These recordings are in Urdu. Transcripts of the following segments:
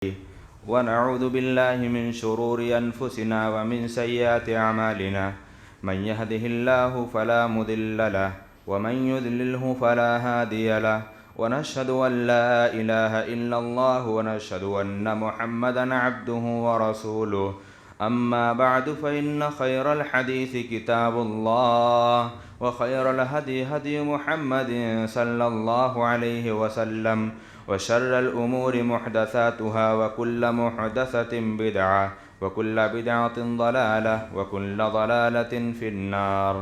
ونعوذ بالله من شرور أنفسنا ومن سيئات أعمالنا من يهده الله فلا مضل له ومن يضلله فلا هادي له ونشهد أن لا إله إلا الله ونشهد أن محمدا عبده ورسوله أما بعد فإن خير الحديث كتاب الله وخير الهدي هدي محمد صلى الله عليه وسلم وشر الأمور محدثاتها وكل محدثة بدعة وكل بدعة ضلالة وكل ضلالة في النار.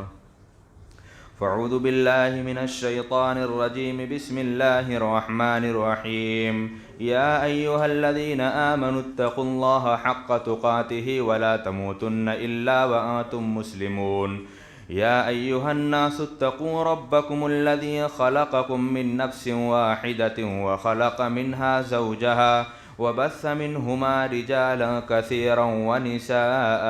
فاعوذ بالله من الشيطان الرجيم. بسم الله الرحمن الرحيم. يا أيها الذين آمنوا اتقوا الله حق تقاته ولا تموتن إلا وأنتم مسلمون. يا أيها الناس اتقوا ربكم الذي خلقكم من نفس واحدة وخلق منها زوجها وبث منهما رجالا كثيرا ونساء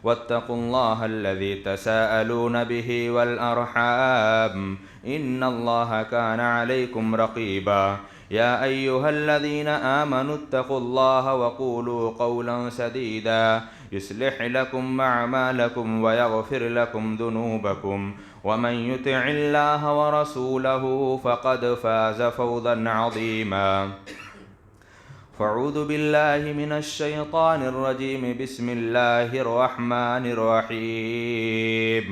واتقوا الله الذي تساءلون به والأرحام إن الله كان عليكم رقيبا. يا أيها الذين آمنوا اتقوا الله وقولوا قولا سديدا يصلح لكم أعمالكم ويغفر لكم ذنوبكم ومن يطع الله ورسوله فقد فاز فوزا عظيما. فاعوذ بالله من الشيطان الرجيم. بسم الله الرحمن الرحيم.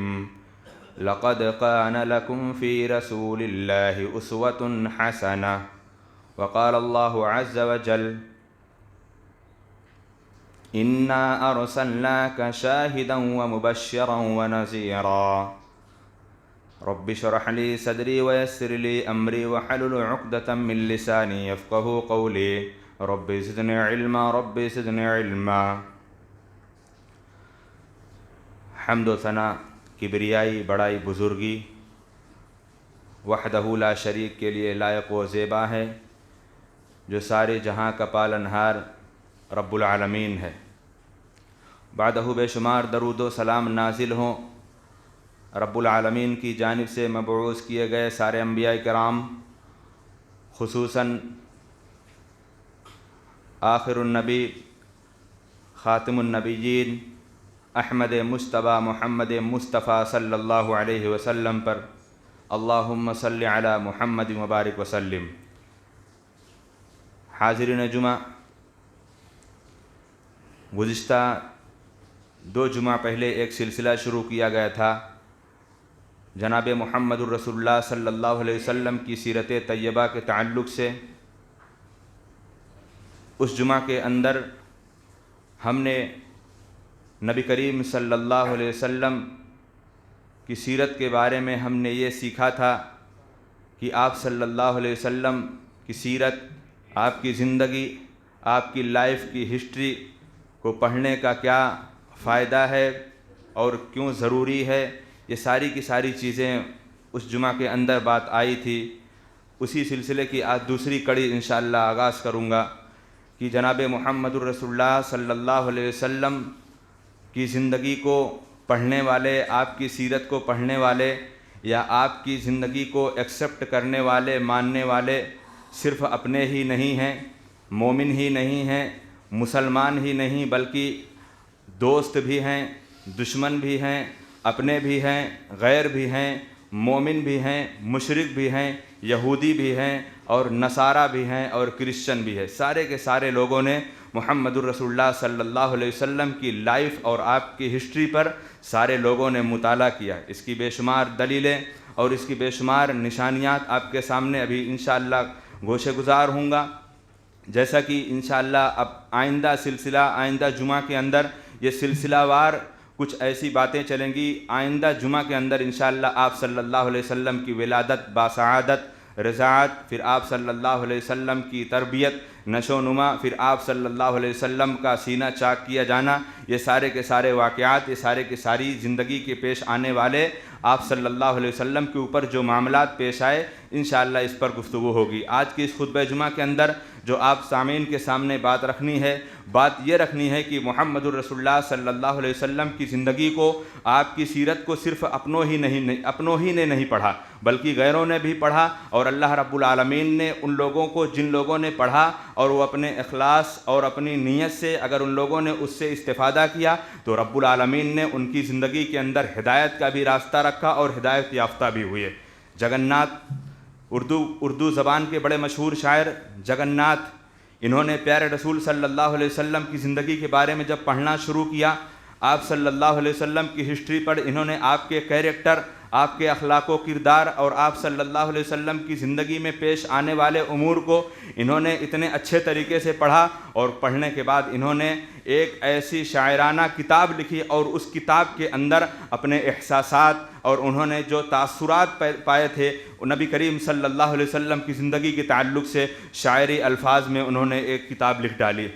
لقد كان لكم في رسول الله أسوة حسنة. وقال الله عز وجل إنا أرسلناك شاهدا ومبشرا ونذيرا. رب اشرح لي صدري ويسر لي أمري واحلل عقدة من لساني يفقهوا قولي. رب زدني علما رب زدني علما. حمد و ثنا کبریائی بڑائی بزرگی وحدہ لا شریک کے لیے لائق و زیبا ہے، جو سارے جہاں کا پالنہار رب العالمین ہے. بعدہ بے شمار درود و سلام نازل ہوں رب العالمین کی جانب سے مبعوث کیے گئے سارے انبیاء کرام، خصوصاً آخر النبی خاتم النبیین احمد مجتبیٰ محمد مصطفیٰ صلی اللہ علیہ وسلم پر اللہم صلی علی محمد مبارک وسلم. حاضرین جمعہ، گزشتہ 2 جمعہ پہلے ایک سلسلہ شروع کیا گیا تھا جناب محمد الرسول اللہ صلی اللہ علیہ وسلم کی سیرت طیبہ کے تعلق سے. اس جمعہ کے اندر ہم نے نبی کریم صلی اللہ علیہ وسلم کی سیرت کے بارے میں ہم نے یہ سیکھا تھا کہ آپ صلی اللہ علیہ وسلم کی سیرت، آپ کی زندگی، آپ کی لائف کی ہسٹری کو پڑھنے کا کیا فائدہ ہے اور کیوں ضروری ہے. یہ ساری کی ساری چیزیں اس جمعہ کے اندر بات آئی تھی. اسی سلسلے کی آج دوسری کڑی انشاءاللہ آغاز کروں گا کہ جناب محمد الرسول اللہ صلی اللہ علیہ وسلم کی زندگی کو پڑھنے والے، آپ کی سیرت کو پڑھنے والے یا آپ کی زندگی کو ایکسیپٹ کرنے والے، ماننے والے صرف اپنے ہی نہیں ہیں، مومن ہی نہیں ہیں، مسلمان ہی نہیں، بلکہ دوست بھی ہیں، دشمن بھی ہیں، اپنے بھی ہیں، غیر بھی ہیں، مومن بھی ہیں، مشرک بھی ہیں، یہودی بھی ہیں اور نصارہ بھی ہیں اور کرسچن بھی ہے. سارے کے سارے لوگوں نے محمد الرسول اللہ صلی اللہ علیہ وسلم کی لائف اور آپ کی ہسٹری پر سارے لوگوں نے مطالعہ کیا. اس کی بے شمار دلیلیں اور اس کی بے شمار نشانیات آپ کے سامنے ابھی انشاءاللہ گوشے گزار ہوں گا. جیسا کہ انشاءاللہ اب آئندہ جمعہ کے اندر یہ سلسلہ وار کچھ ایسی باتیں چلیں گی. آئندہ جمعہ کے اندر انشاءاللہ آپ صلی اللہ علیہ وسلم کی ولادت، باسعادت، رضاعت، پھر آپ صلی اللہ علیہ وسلم کی تربیت، نشو و نما، پھر آپ صلی اللہ علیہ وسلم کا سینہ چاک کیا جانا، یہ سارے کے سارے واقعات، یہ سارے کے ساری زندگی کے پیش آنے والے آپ صلی اللہ علیہ وسلم کے اوپر جو معاملات پیش آئے انشاءاللہ اس پر گفتگو ہوگی. آج کی اس خطبہ جمعہ کے اندر جو آپ سامعین کے سامنے بات رکھنی ہے، بات یہ رکھنی ہے کہ محمد الرسول اللہ صلی اللہ علیہ وسلم کی زندگی کو، آپ کی سیرت کو صرف اپنوں ہی نے نہیں پڑھا بلکہ غیروں نے بھی پڑھا، اور اللہ رب العالمین نے ان لوگوں کو جن لوگوں نے پڑھا اور وہ اپنے اخلاص اور اپنی نیت سے اگر ان لوگوں نے اس سے استفادہ کیا تو رب العالمین نے ان کی زندگی کے اندر ہدایت کا بھی راستہ رکھا اور ہدایت یافتہ بھی ہوئے۔ جگناتھ اردو زبان کے بڑے مشہور شاعر جگناتھ، انہوں نے پیارے رسول صلی اللہ علیہ وسلم کی زندگی کے بارے میں جب پڑھنا شروع کیا، آپ صلی اللہ علیہ وسلم کی ہسٹری پر انہوں نے آپ کے کیریکٹر، آپ کے اخلاق و کردار اور آپ صلی اللہ علیہ وسلم کی زندگی میں پیش آنے والے امور کو انہوں نے اتنے اچھے طریقے سے پڑھا، اور پڑھنے کے بعد انہوں نے ایک ایسی شاعرانہ کتاب لکھی اور اس کتاب کے اندر اپنے احساسات اور انہوں نے جو تاثرات پائے تھے نبی کریم صلی اللہ علیہ وسلم کی زندگی کے تعلق سے شاعری الفاظ میں انہوں نے ایک کتاب لکھ ڈالی۔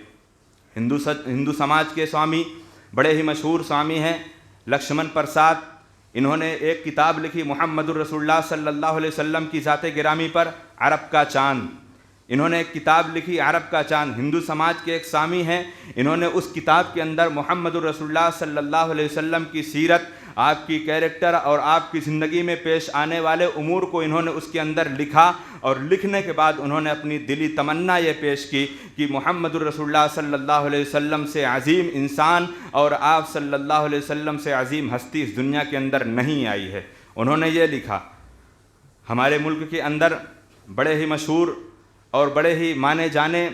ہندو سماج کے سوامی، بڑے ہی مشہور سوامی ہیں لکشمن پرساد، انہوں نے ایک کتاب لکھی محمد الرسول اللہ صلی اللہ علیہ وسلم کی ذات گرامی پر، عرب کا چاند۔ انہوں نے ایک کتاب لکھی عرب کا چاند، ہندو سماج کے ایک سوامی ہیں، انہوں نے اس کتاب کے اندر محمد الرسول اللہ صلی اللہ علیہ وسلم کی سیرت، آپ کی کیریکٹر اور آپ کی زندگی میں پیش آنے والے امور کو انہوں نے اس کے اندر لکھا، اور لکھنے کے بعد انہوں نے اپنی دلی تمنا یہ پیش کی کہ محمد الرسول اللہ صلی اللہ علیہ وسلم سے عظیم انسان اور آپ صلی اللہ علیہ وسلم سے عظیم ہستی اس دنیا کے اندر نہیں آئی ہے۔ انہوں نے یہ لکھا۔ ہمارے ملک کے اندر بڑے ہی مشہور اور بڑے ہی مانے جانے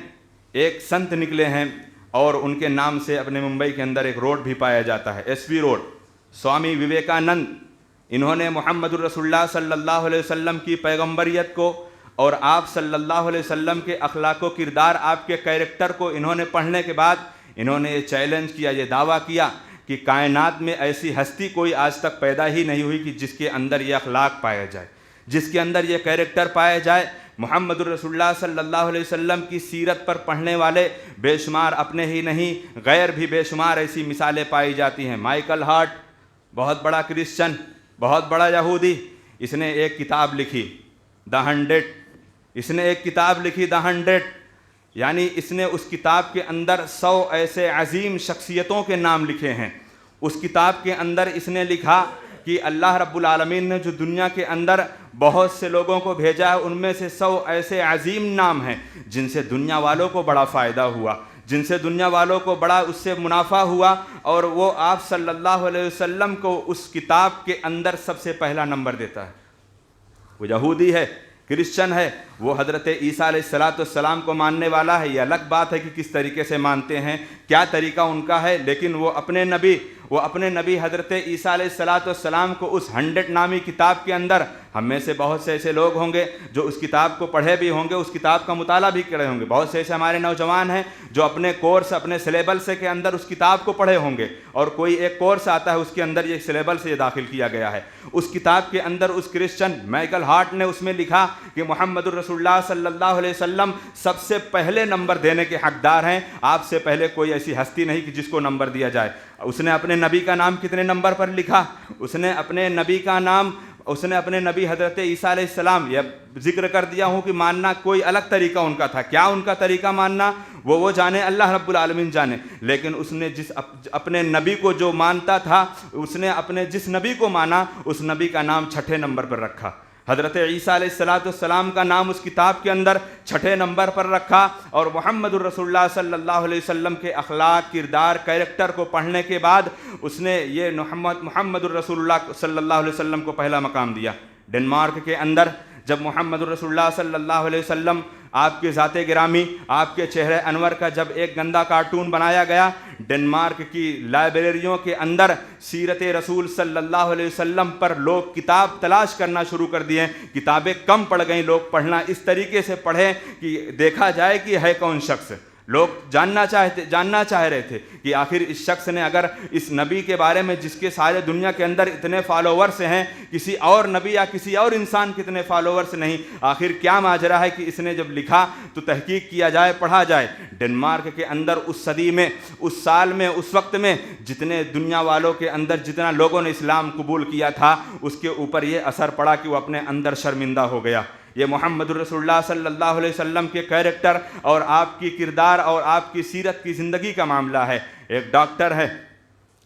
ایک سنت نکلے ہیں، اور ان کے نام سے اپنے ممبئی کے اندر ایک روڈ بھی پایا جاتا ہے، ایس وی روڈ۔ سوامی وویکانند، انہوں نے محمد الرسول اللہ صلی اللہ علیہ وسلم کی پیغمبریت کو اور آپ صلی اللہ علیہ وسلم کے اخلاق و کردار، آپ کے کیریکٹر کو انہوں نے پڑھنے کے بعد انہوں نے یہ چیلنج کیا، یہ دعویٰ کیا کہ کائنات میں ایسی ہستی کوئی آج تک پیدا ہی نہیں ہوئی کہ جس کے اندر یہ اخلاق پایا جائے، جس کے اندر یہ کیریکٹر پایا جائے۔ محمد الرسول اللہ صلی اللہ علیہ وسلم کی سیرت پر پڑھنے والے بے شمار اپنے ہی نہیں غیر بھی بے شمار ایسی مثالیں پائی جاتی ہیں۔ مائیکل ہارٹ، بہت بڑا کرسچن، بہت بڑا یہودی، اس نے ایک کتاب لکھی دا 100، اس نے ایک کتاب لکھی دا 100، یعنی اس نے اس کتاب کے اندر 100 ایسے عظیم شخصیتوں کے نام لکھے ہیں۔ اس کتاب کے اندر اس نے لکھا کہ اللہ رب العالمین نے جو دنیا کے اندر بہت سے لوگوں کو بھیجا ہے، ان میں سے 100 ایسے عظیم نام ہیں جن سے دنیا والوں کو بڑا فائدہ ہوا، جن سے دنیا والوں کو بڑا اس سے منافع ہوا، اور وہ آپ صلی اللہ علیہ وسلم کو اس کتاب کے اندر سب سے پہلا نمبر دیتا ہے۔ وہ یہودی ہے، کرسچن ہے، وہ حضرت عیسیٰ علیہ السلام کو ماننے والا ہے، یہ الگ بات ہے کہ کس طریقے سے مانتے ہیں، کیا طریقہ ان کا ہے، لیکن وہ اپنے نبی حضرت عیسیٰ علیہ السلام کو اس 100 نامی کتاب کے اندر، ہم میں سے بہت سے ایسے لوگ ہوں گے جو اس کتاب کو پڑھے بھی ہوں گے، اس کتاب کا مطالعہ بھی کرے ہوں گے، بہت سے ایسے ہمارے نوجوان ہیں جو اپنے کورس، اپنے سلیبس کے اندر اس کتاب کو پڑھے ہوں گے، اور کوئی ایک کورس آتا ہے اس کے اندر یہ سلیبس سے داخل کیا گیا ہے۔ اس کتاب کے اندر اس کرسچن مائیکل ہارٹ نے اس میں لکھا کہ محمد الرسول اللہ صلی اللہ علیہ وسلم سب سے پہلے نمبر دینے کے حقدار ہیں، آپ سے پہلے کوئی ایسی ہستی نہیں کہ جس کو نمبر دیا جائے۔ اس نے اپنے نبی کا نام کتنے نمبر پر لکھا؟ اس نے اپنے نبی حضرت عیسیٰ علیہ السلام، یہ ذکر کر دیا ہوں کہ ماننا کوئی الگ طریقہ ان کا تھا، کیا ان کا طریقہ ماننا وہ جانے، اللہ رب العالمین جانے، لیکن اس نے اپنے نبی کو جو مانتا تھا، اس نے اپنے جس نبی کو مانا اس نبی کا نام 6 نمبر پر رکھا۔ حضرت عیسیٰ علیہ السلام کا نام اس کتاب کے اندر 6 نمبر پر رکھا، اور محمد الرسول اللہ صلی اللہ علیہ وسلم کے اخلاق، کردار، کیریکٹر کو پڑھنے کے بعد اس نے یہ محمد الرسول اللہ صلی اللہ علیہ وسلم کو پہلا مقام دیا۔ ڈنمارک کے اندر جب محمد الرسول اللہ صلی اللہ علیہ وسلم، آپ کے ذات گرامی، آپ کے چہرے انور کا جب ایک گندا کارٹون بنایا گیا، ڈنمارک کی لائبریریوں کے اندر سیرت رسول صلی اللہ علیہ وسلم پر لوگ کتاب تلاش کرنا شروع کر دیے، کتابیں کم پڑ گئیں، لوگ پڑھنا اس طریقے سے پڑھیں کہ دیکھا جائے کہ ہے کون شخص۔ لوگ جاننا چاہ رہے تھے کہ آخر اس شخص نے، اگر اس نبی کے بارے میں جس کے سارے دنیا کے اندر اتنے فالوورز ہیں، کسی اور نبی یا کسی اور انسان کے اتنے فالوورز نہیں، آخر کیا ماجرا ہے کہ اس نے جب لکھا تو تحقیق کیا جائے، پڑھا جائے۔ ڈنمارک کے اندر اس صدی میں، اس سال میں، اس وقت میں جتنے دنیا والوں کے اندر جتنا لوگوں نے اسلام قبول کیا تھا، اس کے اوپر یہ اثر پڑا کہ وہ اپنے اندر شرمندہ ہو گیا۔ یہ محمد الرسول اللہ صلی اللہ علیہ وسلم کے کیریکٹر اور آپ کی کردار اور آپ کی سیرت کی زندگی کا معاملہ ہے۔ ایک ڈاکٹر ہے،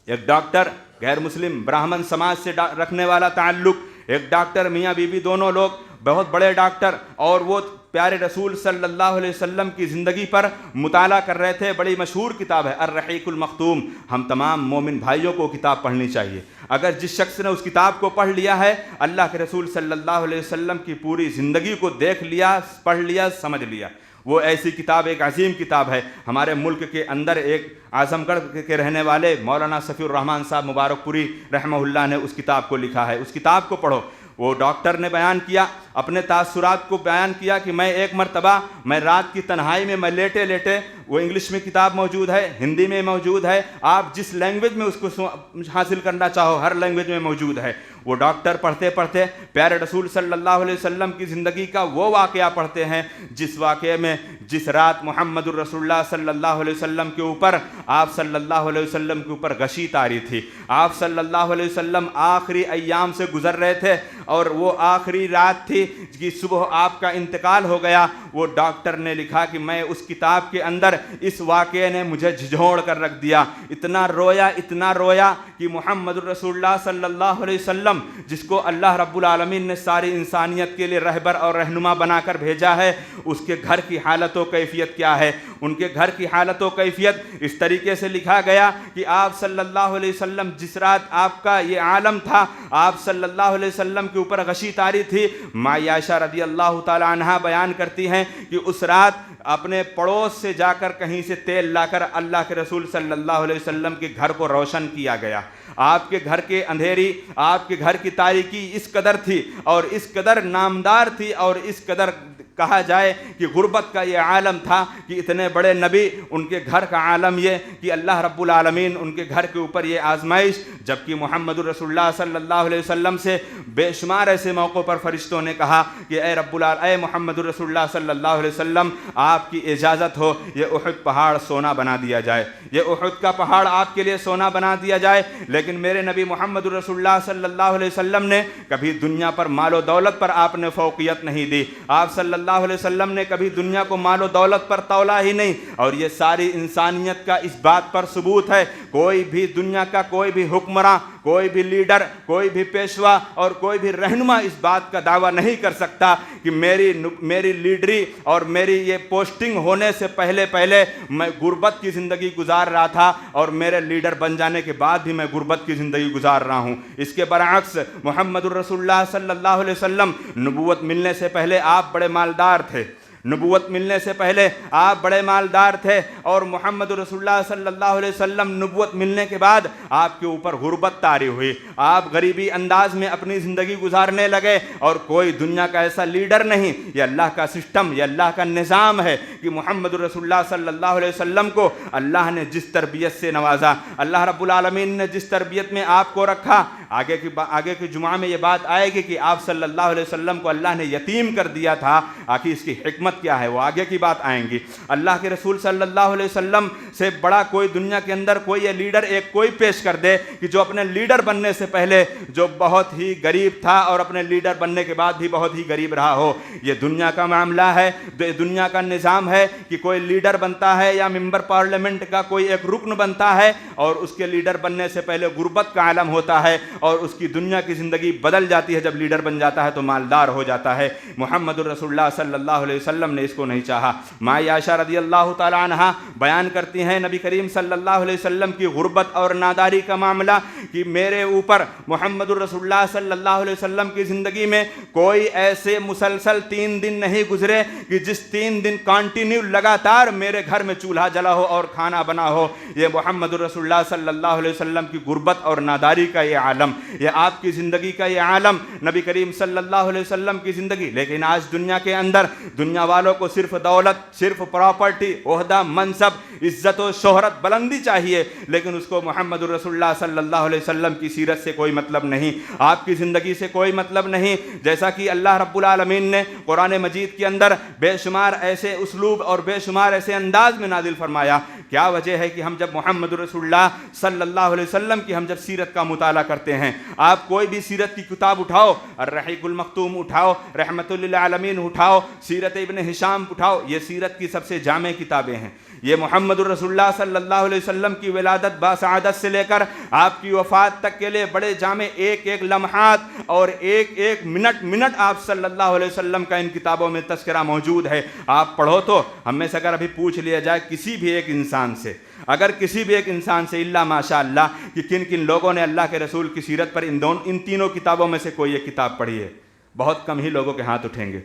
ایک ڈاکٹر غیر مسلم براہمن سماج سے رکھنے والا تعلق، ایک ڈاکٹر، میاں بیوی دونوں لوگ بہت بڑے ڈاکٹر، اور وہ پیارے رسول صلی اللہ علیہ وسلم کی زندگی پر مطالعہ کر رہے تھے. بڑی مشہور کتاب ہے الرحیق المختوم. ہم تمام مومن بھائیوں کو کتاب پڑھنی چاہیے. اگر جس شخص نے اس کتاب کو پڑھ لیا ہے, اللہ کے رسول صلی اللہ علیہ وسلم کی پوری زندگی کو دیکھ لیا, پڑھ لیا, سمجھ لیا. وہ ایسی کتاب ایک عظیم کتاب ہے. ہمارے ملک کے اندر ایک اعظم گڑھ کے رہنے والے مولانا صفی الرحمن صاحب مبارک پوری رحمہ اللہ نے اس کتاب کو لکھا ہے. اس کتاب کو پڑھو. وہ ڈاکٹر نے بیان کیا, اپنے تاثرات کو بیان کیا کہ میں ایک مرتبہ میں رات کی تنہائی میں لیٹے لیٹے, وہ انگلش میں کتاب موجود ہے, ہندی میں موجود ہے, آپ جس لینگویج میں اس کو حاصل کرنا چاہو ہر لینگویج میں موجود ہے. وہ ڈاکٹر پڑھتے پڑھتے پیارے رسول صلی اللہ علیہ وسلم کی زندگی کا وہ واقعہ پڑھتے ہیں جس واقعے میں جس رات محمد الرسول اللہ صلی اللہ علیہ وسلم کے اوپر, آپ صلی اللہ علیہ وسلم کے اوپر غشی طاری تھی. آپ صلی اللہ علیہ وسلم آخری ایام سے گزر رہے تھے اور وہ آخری رات تھی کہ صبح آپ کا انتقال ہو گیا. وہ ڈاکٹر نے لکھا کہ میں اس کتاب کے اندر اس واقعے نے مجھے جھنجھوڑ کر رکھ دیا. اتنا رویا کہ محمد الرسول اللہ صلی اللہ علیہ وسلم جس کو اللہ رب العالمین نے ساری انسانیت کے لیے رہبر اور رہنما بنا کر بھیجا ہے, اس کے گھر کی حالت و کیفیت کیا ہے. ان کے گھر کی حالت و کیفیت اس طریقے سے لکھا گیا کہ آپ صلی اللہ علیہ وسلم جس رات آپ کا یہ عالم تھا, آپ صلی اللہ علیہ وسلم کے اوپر غشی طاری تھی. ماں عائشہ رضی اللہ تعالی عنہا بیان کرتی ہیں کہ اس رات اپنے پڑوس سے جا کر کہیں سے تیل لا کر اللہ کے رسول صلی اللہ علیہ وسلم کے گھر کو روشن کیا گیا. آپ کے گھر کے اندھیری, آپ کے گھر کی تاریکی اس قدر تھی اور اس قدر نامدار تھی اور اس قدر کہا جائے کہ غربت کا یہ عالم تھا کہ اتنے بڑے نبی, ان کے گھر کا عالم یہ کہ اللہ رب العالمین ان کے گھر کے اوپر یہ آزمائش, جبکہ محمد الرسول اللہ صلی اللہ علیہ وسلم سے بے شمار ایسے موقعوں پر فرشتوں نے کہا کہ اے محمد الرسول اللہ صلی اللہ علیہ وسلم, آپ کی اجازت ہو یہ احد پہاڑ سونا بنا دیا جائے, یہ احد کا پہاڑ آپ کے لیے سونا بنا دیا جائے. لیکن میرے نبی محمد الرسول اللہ صلی اللہ علیہ وسلم نے کبھی دنیا پر مال و دولت پر آپ نے فوقیت نہیں دی. آپ صلی اللہ علیہ وسلم نے کبھی دنیا کو مال و دولت پر تولا ہی نہیں. اور یہ ساری انسانیت کا اس بات پر ثبوت ہے, کوئی بھی دنیا کا کوئی بھی حکمراں, کوئی بھی لیڈر, کوئی بھی پیشوا اور کوئی بھی رہنما اس بات کا دعویٰ نہیں کر سکتا کہ میری لیڈری اور میری یہ پوسٹنگ ہونے سے پہلے میں غربت کی زندگی گزار رہا تھا اور میرے لیڈر بن جانے کے بعد بھی میں غربت کی زندگی گزار رہا ہوں. اس کے برعکس محمد الرسول اللہ صلی اللہ علیہ وسلم نبوت ملنے سے پہلے آپ بڑے مالدار تھے. نبوت ملنے سے پہلے آپ بڑے مالدار تھے اور محمد رسول اللہ صلی اللہ علیہ وسلم نبوت ملنے کے بعد آپ کے اوپر غربت طاری ہوئی. آپ غریبی انداز میں اپنی زندگی گزارنے لگے اور کوئی دنیا کا ایسا لیڈر نہیں. یہ اللہ کا سسٹم, یہ اللہ کا نظام ہے کہ محمد رسول اللہ صلی اللہ علیہ وسلم کو اللہ نے جس تربیت سے نوازا, اللہ رب العالمین نے جس تربیت میں آپ کو رکھا. آگے کے جمعہ میں یہ بات آئے گی کہ آپ صلی اللہ علیہ وسلم کو اللہ نے یتیم کر دیا تھا. آخر اس کی حکمت کیا ہے وہ آگے کی بات آئیں گی. اللہ کے رسول صلی اللہ علیہ وسلم سے بڑا کوئی دنیا کے اندر کوئی یہ لیڈر ایک کوئی پیش کر دے کہ جو اپنے لیڈر بننے سے پہلے جو بہت ہی غریب تھا اور اپنے لیڈر بننے کے بعد بھی بہت ہی غریب رہا ہو. یہ دنیا کا معاملہ ہے, دنیا کا نظام ہے کہ کوئی لیڈر بنتا ہے یا ممبر پارلیمنٹ کا کوئی ایک رکن بنتا ہے اور اس کے لیڈر بننے سے پہلے غربت کا عالم ہوتا ہے اور اس کی دنیا کی زندگی بدل جاتی ہے. جب لیڈر بن جاتا ہے تو مالدار ہو جاتا ہے. محمد الرسول اللہ صلی اللہ علیہ وسلم نے اس کو نہیں چاہا. ماں عائشہ رضی اللہ تعالی عنہا بیان کرتی ہیں نبی کریم صلی اللہ علیہ وسلم کی غربت اور ناداری کا معاملہ کہ میرے اوپر محمد الرسول اللہ صلی اللہ علیہ وسلم کی زندگی میں کوئی ایسے مسلسل 3 دن نہیں گزرے کہ جس 3 دن کنٹینیو لگاتار میرے گھر میں چولہا جلا ہو اور کھانا بنا ہو. یہ محمد الرسول اللہ صلی اللہ علیہ وسلم کی غربت اور ناداری کا یہ عالم, یہ آپ کی زندگی کا یہ عالم, نبی کریم صلی اللہ علیہ وسلم کی زندگی. لیکن آج دنیا کے اندر دنیا والوں کو صرف دولت, صرف پراپرٹی, عہدہ, منصب, عزت و شہرت, بلندی چاہیے, لیکن اس کو محمد الرسول اللہ صلی اللہ علیہ وسلم کی سیرت سے کوئی مطلب نہیں, آپ کی زندگی سے کوئی مطلب نہیں. جیسا کہ اللہ رب العالمین نے قرآن مجید کے اندر بے شمار ایسے اسلوب اور بے شمار ایسے انداز میں نازل فرمایا. کیا وجہ ہے کہ ہم جب محمد رسول اللہ صلی اللہ علیہ وسلم کی ہم جب سیرت کا مطالعہ کرتے ہیں, آپ کوئی بھی سیرت کی کتاب اٹھاؤ, الرحیق المختوم اٹھاؤ, رحمت للعالمین اٹھاؤ, سیرت ابن ابن ہشام اٹھاؤ، یہ سیرت کی سب سے جامع کتابیں ہیں۔ یہ محمد الرسول اللہ صلی اللہ علیہ وسلم کی ولادت باسعادت سے لے کر آپ کی وفات تک کے لیے بڑے جامع ایک ایک لمحات اور ایک ایک منٹ آپ صلی اللہ علیہ وسلم کا ان کتابوں میں تذکرہ موجود ہے۔ آپ پڑھو تو ہم میں سے اگر ابھی پوچھ لیا جائے کسی بھی ایک انسان سے، اگر کسی بھی ایک انسان سے الا ماشاء اللہ کہ کن کن لوگوں نے اللہ کے رسول کی سیرت پر ان تینوں کتابوں میں سے کوئی ایک کتاب پڑھی ہے، بہت کم ہی لوگوں کے ہاتھ اٹھیں گے،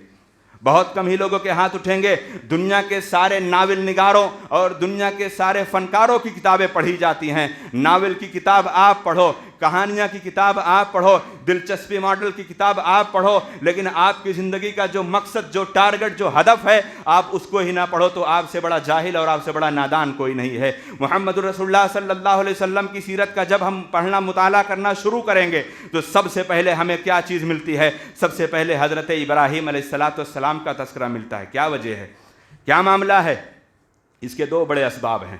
بہت کم ہی لوگوں کے ہاتھ اٹھیں گے۔ دنیا کے سارے ناول نگاروں اور دنیا کے سارے فنکاروں کی کتابیں پڑھی جاتی ہیں، ناول کی کتاب آپ پڑھو، کہانیاں کی کتاب آپ پڑھو، دلچسپی ماڈل کی کتاب آپ پڑھو، لیکن آپ کی زندگی کا جو مقصد، جو ٹارگٹ، جو ہدف ہے، آپ اس کو ہی نہ پڑھو تو آپ سے بڑا جاہل اور آپ سے بڑا نادان کوئی نہیں ہے۔ محمد رسول اللہ صلی اللہ علیہ وسلم کی سیرت کا جب ہم پڑھنا مطالعہ کرنا شروع کریں گے تو سب سے پہلے ہمیں کیا چیز ملتی ہے؟ سب سے پہلے حضرت ابراہیم علیہ السلام کا تذکرہ ملتا ہے۔ کیا وجہ ہے؟ کیا معاملہ ہے؟ اس کے دو بڑے اسباب ہیں،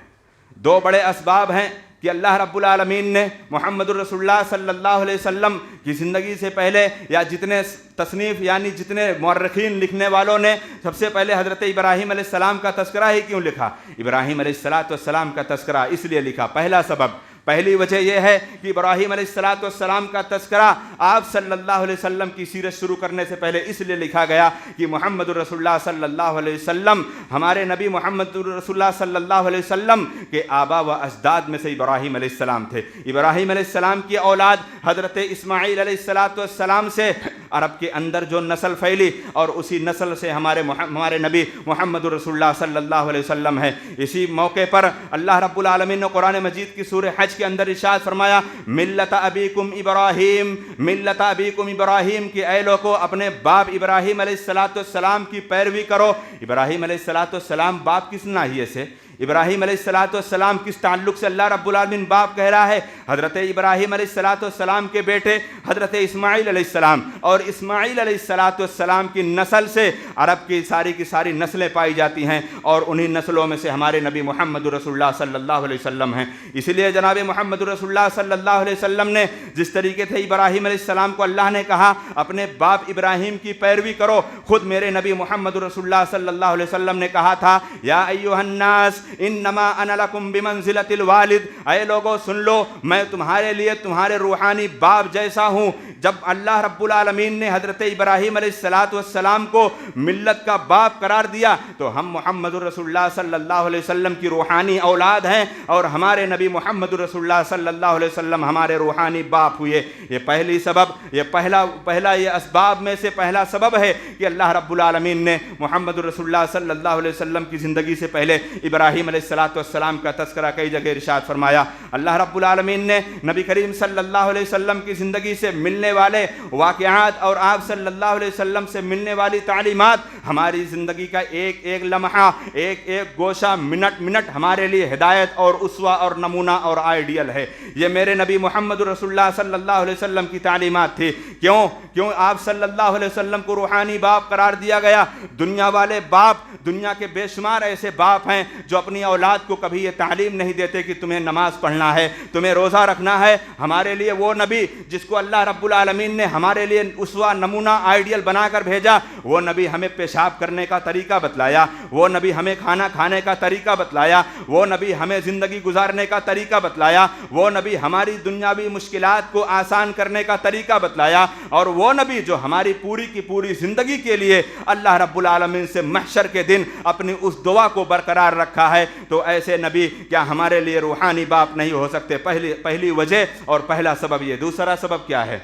دو بڑے اسباب ہیں کہ اللہ رب العالمین نے محمد الرسول اللہ صلی اللہ علیہ وسلم کی زندگی سے پہلے یا جتنے تصنیف یعنی جتنے مورخین لکھنے والوں نے سب سے پہلے حضرت ابراہیم علیہ السلام کا تذکرہ ہی کیوں لکھا؟ ابراہیم علیہ السلام کا تذکرہ اس لیے لکھا، پہلا سبب، پہلی وجہ یہ ہے کہ ابراہیم علیہ السلام کا تذکرہ آپ صلی اللہ علیہ وسلم کی سیرت شروع کرنے سے پہلے اس لیے لکھا گیا کہ محمد الرسول اللہ صلی اللہ علیہ وسلم، ہمارے نبی محمد الرسول اللہ صلی اللہ علیہ وسلم کے آبا و اجداد میں سے ابراہیم علیہ السلام تھے۔ ابراہیم علیہ السلام کی اولاد حضرت اسماعیل علیہ السلام سے عرب کے اندر جو نسل پھیلی اور اسی نسل سے ہمارے نبی محمد الرسول اللہ صلی اللہ علیہ وسلم ہے۔ اسی موقع پر اللہ رب العالمین نے قرآن مجید کی سورہ حج کے اندر ارشاد فرمایا، ملت ابیکم ابراہیم، ملت ابیکم ابراہیم، کہ اے لوگو اپنے باپ ابراہیم علیہ السلام کی پیروی کرو۔ ابراہیم علیہ السلام باپ کس ناحیے سے؟ ابراہیم علیہ السلام کس تعلق سے اللہ رب العالمین باپ کہہ رہا ہے؟ حضرت ابراہیم علیہ السلام کے بیٹے حضرت اسماعیل علیہ السلام، اور اسماعیل علیہ السلام کی نسل سے عرب کی ساری نسلیں پائی جاتی ہیں، اور انہی نسلوں میں سے ہمارے نبی محمد رسول اللہ صلی اللہ علیہ وسلم ہیں۔ اس لیے جناب محمد رسول اللہ صلی اللہ علیہ وسلم نے جس طریقے سے ابراہیم علیہ السلام کو اللہ نے کہا اپنے باپ ابراہیم کی پیروی کرو، خود میرے نبی محمد رسول اللہ صلی اللہ علیہ وسلم نے کہا تھا، یا ایھا الناس انما انا لکم بمنزلۃ الوالد، اے لوگوں سن لو، میں تمہارے لیے تمہارے روحانی باپ جیسا ہوں۔ جب اللہ رب العالمین نے حضرت ابراہیم علیہ السلام کو ملت کا باپ قرار دیا تو ہم محمد رسول اللہ صلی اللہ علیہ وسلم کی روحانی اولاد ہیں، اور ہمارے نبی محمد رسول اللہ صلی اللہ علیہ وسلم ہمارے روحانی باپ ہوئے۔ یہ پہلی سبب، یہ پہلا یہ اسباب میں سے پہلا سبب ہے کہ اللہ رب العالمین نے محمد رسول اللہ صلی اللہ علیہ وسلم کی زندگی سے پہلے ابراہیم علیہ السلام کا تذکرہ کئی جگہ ارشاد فرمایا۔ اللہ رب العالمین نے نبی کریم صلی اللہ علیہ وسلم کی زندگی سے ملنے والے واقعات اور آپ صلی اللہ علیہ وسلم سے ملنے والی تعلیمات ہماری زندگی کا ایک ایک لمحہ، ایک ایک گوشہ، منٹ ہمارے لیے ہدایت اور اسوہ اور نمونہ اور آئیڈیل ہے۔ یہ میرے نبی محمد رسول اللہ صلی اللہ علیہ وسلم کی تعلیمات تھی۔ کیوں آپ صلی اللہ علیہ وسلم کو روحانی باپ قرار دیا گیا؟ دنیا والے باپ، دنیا کے بے شمار ایسے باپ ہیں جو اپنی اولاد کو کبھی یہ تعلیم نہیں دیتے کہ تمہیں نماز پڑھنا ہے، تمہیں روزہ رکھنا ہے۔ ہمارے لیے وہ نبی جس کو اللہ رب العالمین نے ہمارے لیے اسوہ، نمونہ، آئیڈیل بنا کر بھیجا، وہ نبی ہمیں پیشاب کرنے کا طریقہ بتلایا، وہ نبی ہمیں کھانا کھانے کا طریقہ بتلایا، وہ نبی ہمیں زندگی گزارنے کا طریقہ بتلایا، وہ نبی ہماری دنیاوی مشکلات کو آسان کرنے کا طریقہ بتلایا، اور وہ نبی جو ہماری پوری کی پوری زندگی کے لیے اللہ رب العالمین سے محشر کے دن اپنی اس دعا کو برقرار رکھا ہے۔ تو ایسے نبی کیا ہمارے لیے روحانی باپ نہیں ہو سکتے؟ پہلی وجہ اور پہلا سبب یہ۔ دوسرا سبب کیا ہے؟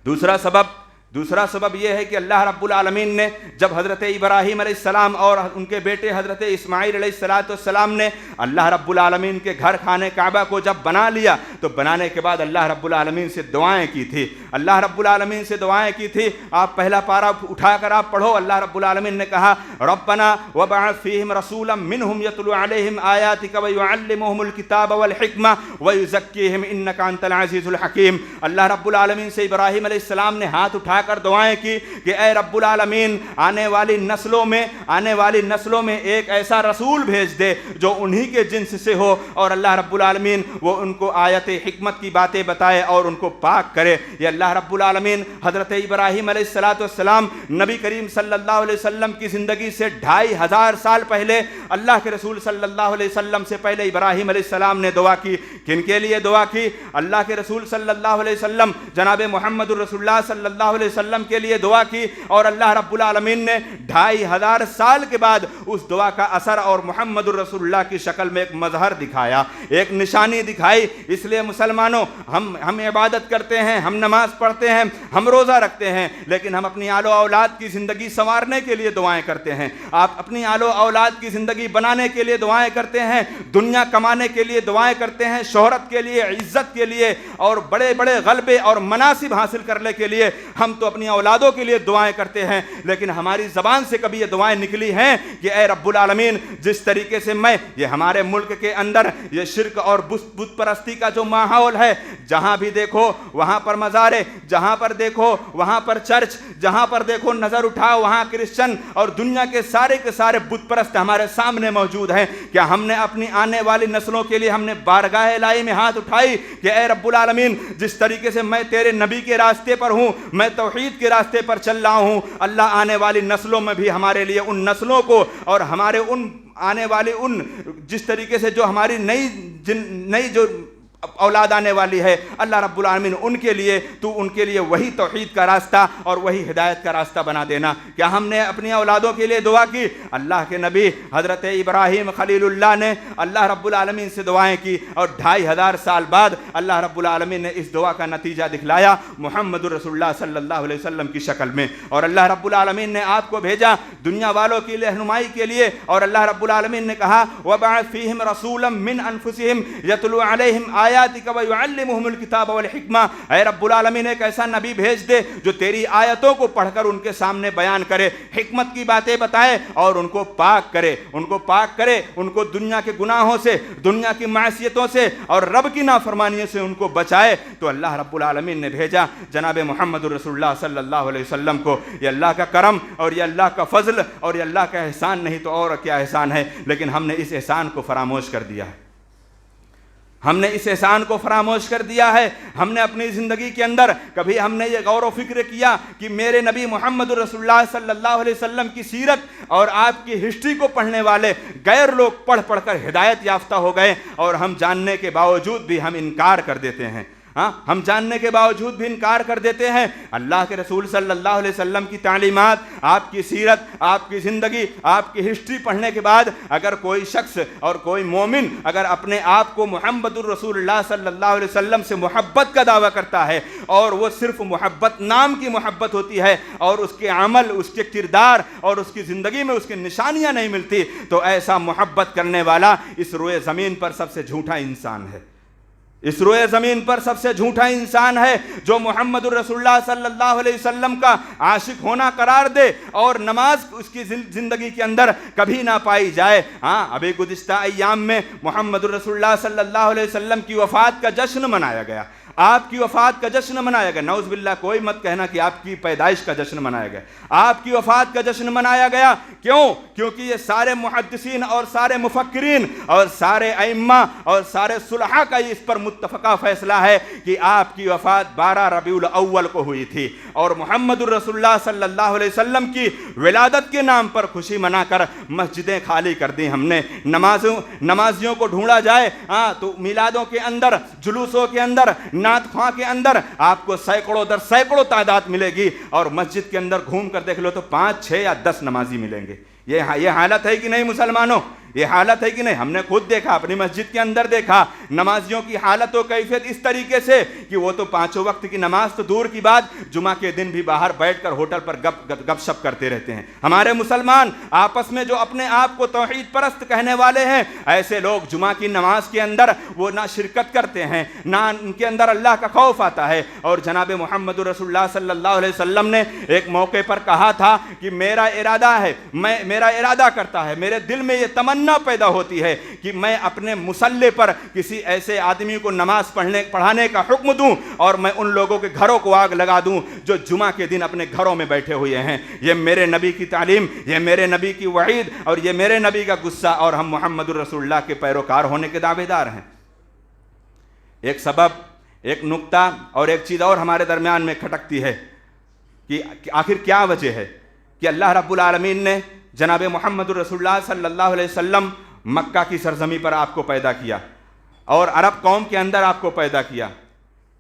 دوسرا سبب یہ ہے کہ اللہ رب العالمین نے جب حضرت ابراہیم علیہ السلام اور ان کے بیٹے حضرت اسماعیل علیہ السلام نے اللہ رب العالمین کے گھر خانے کعبہ کو جب بنا لیا تو بنانے کے بعد اللہ رب العالمین سے دعائیں کی تھی، اللہ رب العالمین سے دعائیں کی تھی۔ آپ پہلا پارہ اٹھا کر آپ پڑھو، اللہ رب العالمین نے کہا ربنا وبعث فیہم رسولا منہم یتلو علیہم آیاتک ویعلمہم الکتاب والحکمہ ویزکیہم انک انت العزیز الحکیم۔ اللہ رب العالمین سے ابراہیم علیہ السلام نے ہاتھ اٹھا کر دعائیں کی کہ اے رب العالمین آنے والی نسلوں میں ایک ایسا رسول بھیج دے جو انہی کے جنس سے ہو، اور اللہ رب العالمین وہ ان کو آیت حکمت کی باتیں بتائے اور ان کو پاک کرے۔ یہ اللہ رب العالمین حضرت ابراہیم علیہ السلام نبی کریم صلی اللہ علیہ وسلم کی زندگی سے 2500 سال پہلے اللہ کے رسول صلی اللہ علیہ وسلم سے پہلے ابراہیم علیہ السلام نے دعا کی۔ کن کے لیے دعا کی؟ اللہ کے رسول صلی اللہ علیہ وسلم جناب محمد الرسول اللہ صلی اللہ علیہ وسلم کے لیے دعا کی، اور اللہ رب العالمین نے 2500 سال کے بعد اس دعا کا اثر اور محمد الرسول اللہ کی شکل میں ایک مظہر دکھایا، ایک نشانی دکھائی۔ اس لیے مسلمانوں ہم عبادت کرتے ہیں، ہم نماز پڑھتے ہیں، ہم روزہ رکھتے ہیں، لیکن ہم اپنی آل و اولاد کی زندگی سنوارنے کے لیے دعائیں کرتے ہیں۔ آپ اپنی آل و اولاد کی زندگی بنانے کے لیے دعائیں کرتے ہیں، دنیا کمانے کے لیے دعائیں کرتے ہیں، شہرت کے لیے، عزت کے لیے اور بڑے بڑے غلبے اور مناصب حاصل کرنے کے لیے ہم تو اپنی اولادوں کے لیے دعائیں کرتے ہیں، لیکن ہماری زبان سے کبھی یہ دعائیں نکلی ہیں کہ اے رب العالمین جس طریقے سے یہ ہمارے ملک کے اندر یہ شرک اور بت پرستی کا جو ماحول ہے، جہاں بھی دیکھو وہاں پر مزارے، جہاں پر دیکھو وہاں پر چرچ، جہاں پر دیکھو نظر اٹھاؤ وہاں کرسچن اور دنیا کے سارے بت پرست ہمارے سامنے موجود ہیں۔ کیا ہم نے اپنی آنے والی نسلوں کے لیے ہم نے بارگاہ الہی میں ہاتھ اٹھائی کہ اے رب العالمین جس طریقے سے میں تیرے نبی کے راستے پر ہوں، میں توحید کے راستے پر چل رہا ہوں، اللہ آنے والی نسلوں میں بھی ہمارے لیے ان نسلوں کو اور ہمارے ان آنے والی جس طریقے سے جو ہماری نئی جو اولاد آنے والی ہے، اللہ رب العالمین ان کے لیے وہی توحید کا راستہ اور وہی ہدایت کا راستہ بنا دینا۔ کیا ہم نے اپنی اولادوں کے لیے دعا کی؟ اللہ کے نبی حضرت ابراہیم خلیل اللہ نے اللہ رب العالمین سے دعائیں کی، اور 2500 سال بعد اللہ رب العالمین نے اس دعا کا نتیجہ دکھلایا محمد الرسول اللہ صلی اللہ علیہ وسلم کی شکل میں، اور اللہ رب العالمین نے آپ کو بھیجا دنیا والوں کی رہنمائی کے لیے، اور اللہ رب العالمین نے کہا وَبَعَثْ فِيهِمْ رَسُولًا مِّنْ أَنفُسِهِمْ يَتْلُو عَلَيْهِمْ آیاتک وَيُعَلِّمُهُمُ الْکِتَابَ وَالْحِکْمَةَ۔ اے رب العالمین ایک ایسا نبی بھیج دے جو تیری آیتوں کو پڑھ کر ان کے سامنے بیان کرے، حکمت کی باتیں بتائے اور ان کو پاک کرے، ان کو دنیا کے گناہوں سے، دنیا کی معصیتوں سے اور رب کی نافرمانیوں سے ان کو بچائے۔ تو اللہ رب العالمین نے بھیجا جناب محمد الرسول اللہ صلی اللہ علیہ وسلم کو۔ یہ اللہ کا کرم اور یہ اللہ کا فضل اور یہ اللہ کا احسان نہیں تو اور کیا احسان ہے، لیکن ہم نے اس احسان کو فراموش کر دیا ہے۔ ہم نے اس احسان کو فراموش کر دیا ہے۔ ہم نے اپنی زندگی کے اندر کبھی ہم نے یہ غور و فکر کیا کہ میرے نبی محمد رسول اللہ صلی اللہ علیہ وسلم کی سیرت اور آپ کی ہسٹری کو پڑھنے والے غیر لوگ پڑھ کر ہدایت یافتہ ہو گئے، اور ہم جاننے کے باوجود بھی ہم انکار کر دیتے ہیں۔ ہم جاننے کے باوجود بھی انکار کر دیتے ہیں۔ اللہ کے رسول صلی اللہ علیہ وسلم کی تعلیمات، آپ کی سیرت، آپ کی زندگی، آپ کی ہسٹری پڑھنے کے بعد اگر کوئی شخص اور کوئی مومن اگر اپنے آپ کو محمد الرسول اللہ صلی اللہ علیہ وسلم سے محبت کا دعویٰ کرتا ہے، اور وہ صرف محبت نام کی محبت ہوتی ہے اور اس کے عمل، اس کے کردار اور اس کی زندگی میں اس کی نشانیاں نہیں ملتی، تو ایسا محبت کرنے والا اس روئے زمین پر سب سے جھوٹا انسان ہے۔ اس روئے زمین پر سب سے جھوٹا انسان ہے جو محمد الرسول اللہ صلی اللہ علیہ وسلم کا عاشق ہونا قرار دے اور نماز اس کی زندگی کے اندر کبھی نہ پائی جائے۔ ابھی گزشتہ ایام میں محمد الرسول اللہ صلی اللہ علیہ وسلم کی وفات کا جشن منایا گیا، آپ کی وفات کا جشن منایا گیا۔ نعوذ باللہ، کوئی مت کہنا کہ آپ کی پیدائش کا جشن منایا گیا، آپ کی وفات کا جشن منایا گیا۔ کیوں؟ کیونکہ یہ سارے محدثین اور سارے مفکرین اور سارے ائمہ اور سارے صلحاء کا اس پر متفقہ فیصلہ ہے کہ آپ کی وفات 12 ربیع الاول کو ہوئی تھی، اور محمد الرسول اللہ صلی اللہ علیہ وسلم کی ولادت کے نام پر خوشی منا کر مسجدیں خالی کر دی ہم نے، نمازیوں کو ڈھونڈا جائے تو میلادوں کے اندر، جلوسوں کے اندر، نعت خواں کے اندر آپ کو سینکڑوں در سینکڑوں تعداد ملے گی، اور مسجد کے اندر گھوم کر دیکھ لو تو 5، 6 یا 10 نمازی ملیں گے۔ یہ حالت ہے کہ نہیں مسلمانوں؟ یہ حالت ہے کہ نہیں؟ ہم نے خود دیکھا، اپنی مسجد کے اندر دیکھا نمازیوں کی حالت و کیفیت اس طریقے سے کہ وہ تو 5 وقت کی نماز تو دور کی بات، جمعہ کے دن بھی باہر بیٹھ کر ہوٹل پر گپ شپ کرتے رہتے ہیں۔ ہمارے مسلمان آپس میں جو اپنے آپ کو توحید پرست کہنے والے ہیں، ایسے لوگ جمعہ کی نماز کے اندر وہ نہ شرکت کرتے ہیں، نہ ان کے اندر اللہ کا خوف آتا ہے۔ اور جناب محمد رسول اللہ صلی اللہ علیہ وسلم نے ایک موقع پر کہا تھا کہ میرا ارادہ کرتا ہے، میرے دل میں یہ تمنا تمنا پیدا ہوتی ہے کہ میں اپنے مصلے پر کسی ایسے آدمی کو نماز پڑھانے کا حکم دوں اور میں ان لوگوں کے گھروں کو آگ لگا دوں جو جمعہ کے دن اپنے گھروں میں بیٹھے ہوئے ہیں۔ یہ میرے نبی کی تعلیم، یہ میرے نبی کی وعید اور یہ میرے نبی کا غصہ، اور ہم محمد رسول اللہ کے پیروکار ہونے کے دعوے دار ہیں۔ ایک سبب، ایک نقطہ اور ایک چیز اور ہمارے درمیان میں کھٹکتی ہے کہ آخر کیا وجہ ہے کہ اللہ رب العالمین نے جناب محمد رسول اللہ صلی اللہ علیہ وسلم مکہ کی سرزمین پر آپ کو پیدا کیا اور عرب قوم کے اندر آپ کو پیدا کیا؟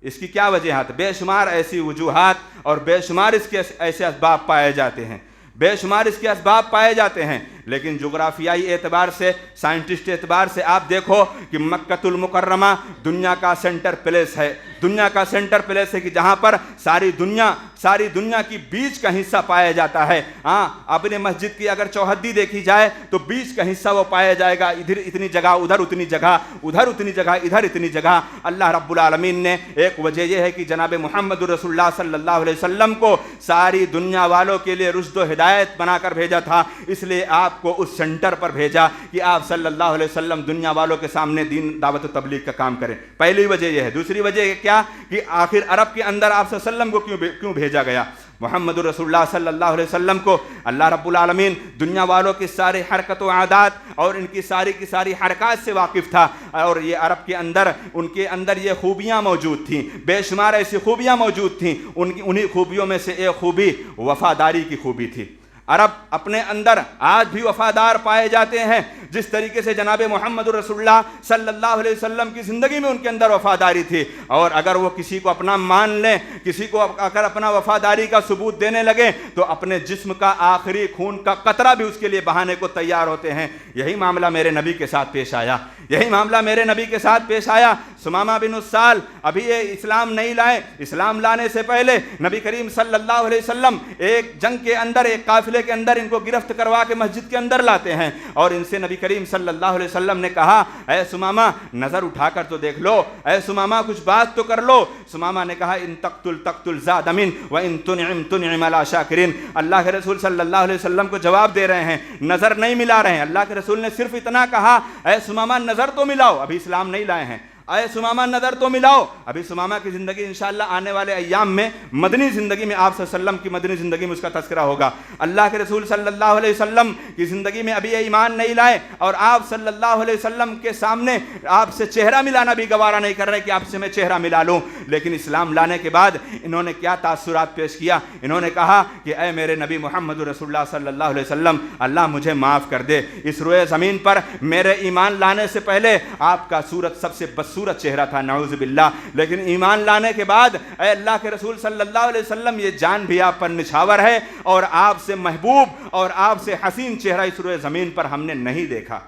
اس کی کیا وجوہات؟ بے شمار ایسی وجوہات اور بے شمار اس کے ایسے اسباب پائے جاتے ہیں، بے شمار اس کے اسباب پائے جاتے ہیں، لیکن جغرافیائی اعتبار سے، سائنٹسٹ اعتبار سے آپ دیکھو کہ مکہ المکرمہ دنیا کا سینٹر پلیس ہے، دنیا کا سینٹر پلیس ہے کہ جہاں پر ساری دنیا کی بیچ کا حصہ پایا جاتا ہے۔ ہاں، اپنے مسجد کی اگر چوہدی دیکھی جائے تو بیچ کا حصہ وہ پایا جائے گا، ادھر اتنی جگہ، ادھر اتنی جگہ، ادھر اتنی جگہ، ادھر اتنی جگہ۔ اللہ رب العالمین نے ایک وجہ یہ ہے کہ جناب محمد رسول اللہ صلی اللہ علیہ وسلم کو ساری دنیا والوں کے لیے رشد و ہدایت بنا کر بھیجا تھا، اس لیے آپ کو اس سینٹر پر بھیجا کہ آپ صلی اللہ علیہ وسلم دنیا والوں کے سامنے دین، دعوت و تبلیغ کا کام کریں۔ پہلی وجہ یہ ہے۔ دوسری وجہ کیا کہ آخر عرب کے اندر آپ صلی اللہ علیہ وسلم کو کیوں بھیجا گیا؟ محمد رسول اللہ صلی اللہ علیہ وسلم کو اللہ رب العالمین دنیا والوں کی ساری حرکت و عادات اور ان کی ساری حرکات سے واقف تھا، اور یہ عرب کے اندر ان کے اندر یہ خوبیاں موجود تھیں، بے شمار ایسی خوبیاں موجود تھیں۔ انہی خوبیوں میں سے ایک خوبی وفاداری کی خوبی تھی۔ عرب اپنے اندر آج بھی وفادار پائے جاتے ہیں، جس طریقے سے جناب محمد رسول اللہ صلی اللہ علیہ وسلم کی زندگی میں ان کے اندر وفاداری تھی، اور اگر وہ کسی کو اپنا مان لیں، کسی کو اگر اپنا وفاداری کا ثبوت دینے لگے تو اپنے جسم کا آخری خون کا قطرہ بھی اس کے لیے بہانے کو تیار ہوتے ہیں۔ یہی معاملہ میرے نبی کے ساتھ پیش آیا، یہی معاملہ میرے نبی کے ساتھ پیش آیا۔ ثمامہ بن اسال ابھی یہ اسلام نہیں لائے، اسلام لانے سے پہلے نبی کریم صلی اللہ علیہ وسلم ایک جنگ کے اندر، ایک قافلے کے اندر ان کو گرفت کروا کے مسجد کے اندر لاتے ہیں، اور ان سے نبی کریم صلی اللہ علیہ وسلم نے کہا، اے ثمامہ نظر اٹھا کر تو دیکھ لو، اے ثمامہ کچھ بات تو کر لو۔ ثمامہ نے کہا، ان تقتل زاد من وان تنعم علی شاکرین۔ اللہ کے رسول صلی اللہ علیہ وسلم کو جواب دے رہے ہیں، نظر نہیں ملا رہے ہیں۔ اللہ کے رسول نے صرف اتنا کہا، اے ثمامہ نظر تو ملاؤ، ابھی اسلام نہیں لائے ہیں، اے ثمامہ نظر تو ملاؤ۔ ابھی ثمامہ کی زندگی انشاءاللہ آنے والے ایام میں مدنی زندگی میں آپ صلی اللہ علیہ وسلم کی مدنی زندگی میں اس کا تذکرہ ہوگا۔ اللہ کے رسول صلی اللہ علیہ وسلم کی زندگی میں ابھی یہ ایمان نہیں لائے، اور آپ صلی اللہ علیہ وسلم کے سامنے آپ سے چہرہ ملانا بھی گوارا نہیں کر رہے کہ آپ سے میں چہرہ ملا لوں۔ لیکن اسلام لانے کے بعد انہوں نے کیا تاثرات پیش کیا؟ انہوں نے کہا کہ اے میرے نبی محمد رسول اللہ صلی اللہ علیہ وسلم، اللہ مجھے معاف کر دے، اس روئے زمین پر میرے ایمان لانے سے پہلے آپ کا صورت سب سے بدصورت چہرہ تھا، نعوذ باللہ، لیکن ایمان لانے کے بعد اے اللہ کے رسول صلی اللہ علیہ وسلم یہ جان بھی آپ پر نچھاور ہے، اور آپ سے محبوب اور آپ سے حسین چہرہ اس روئے زمین پر ہم نے نہیں دیکھا۔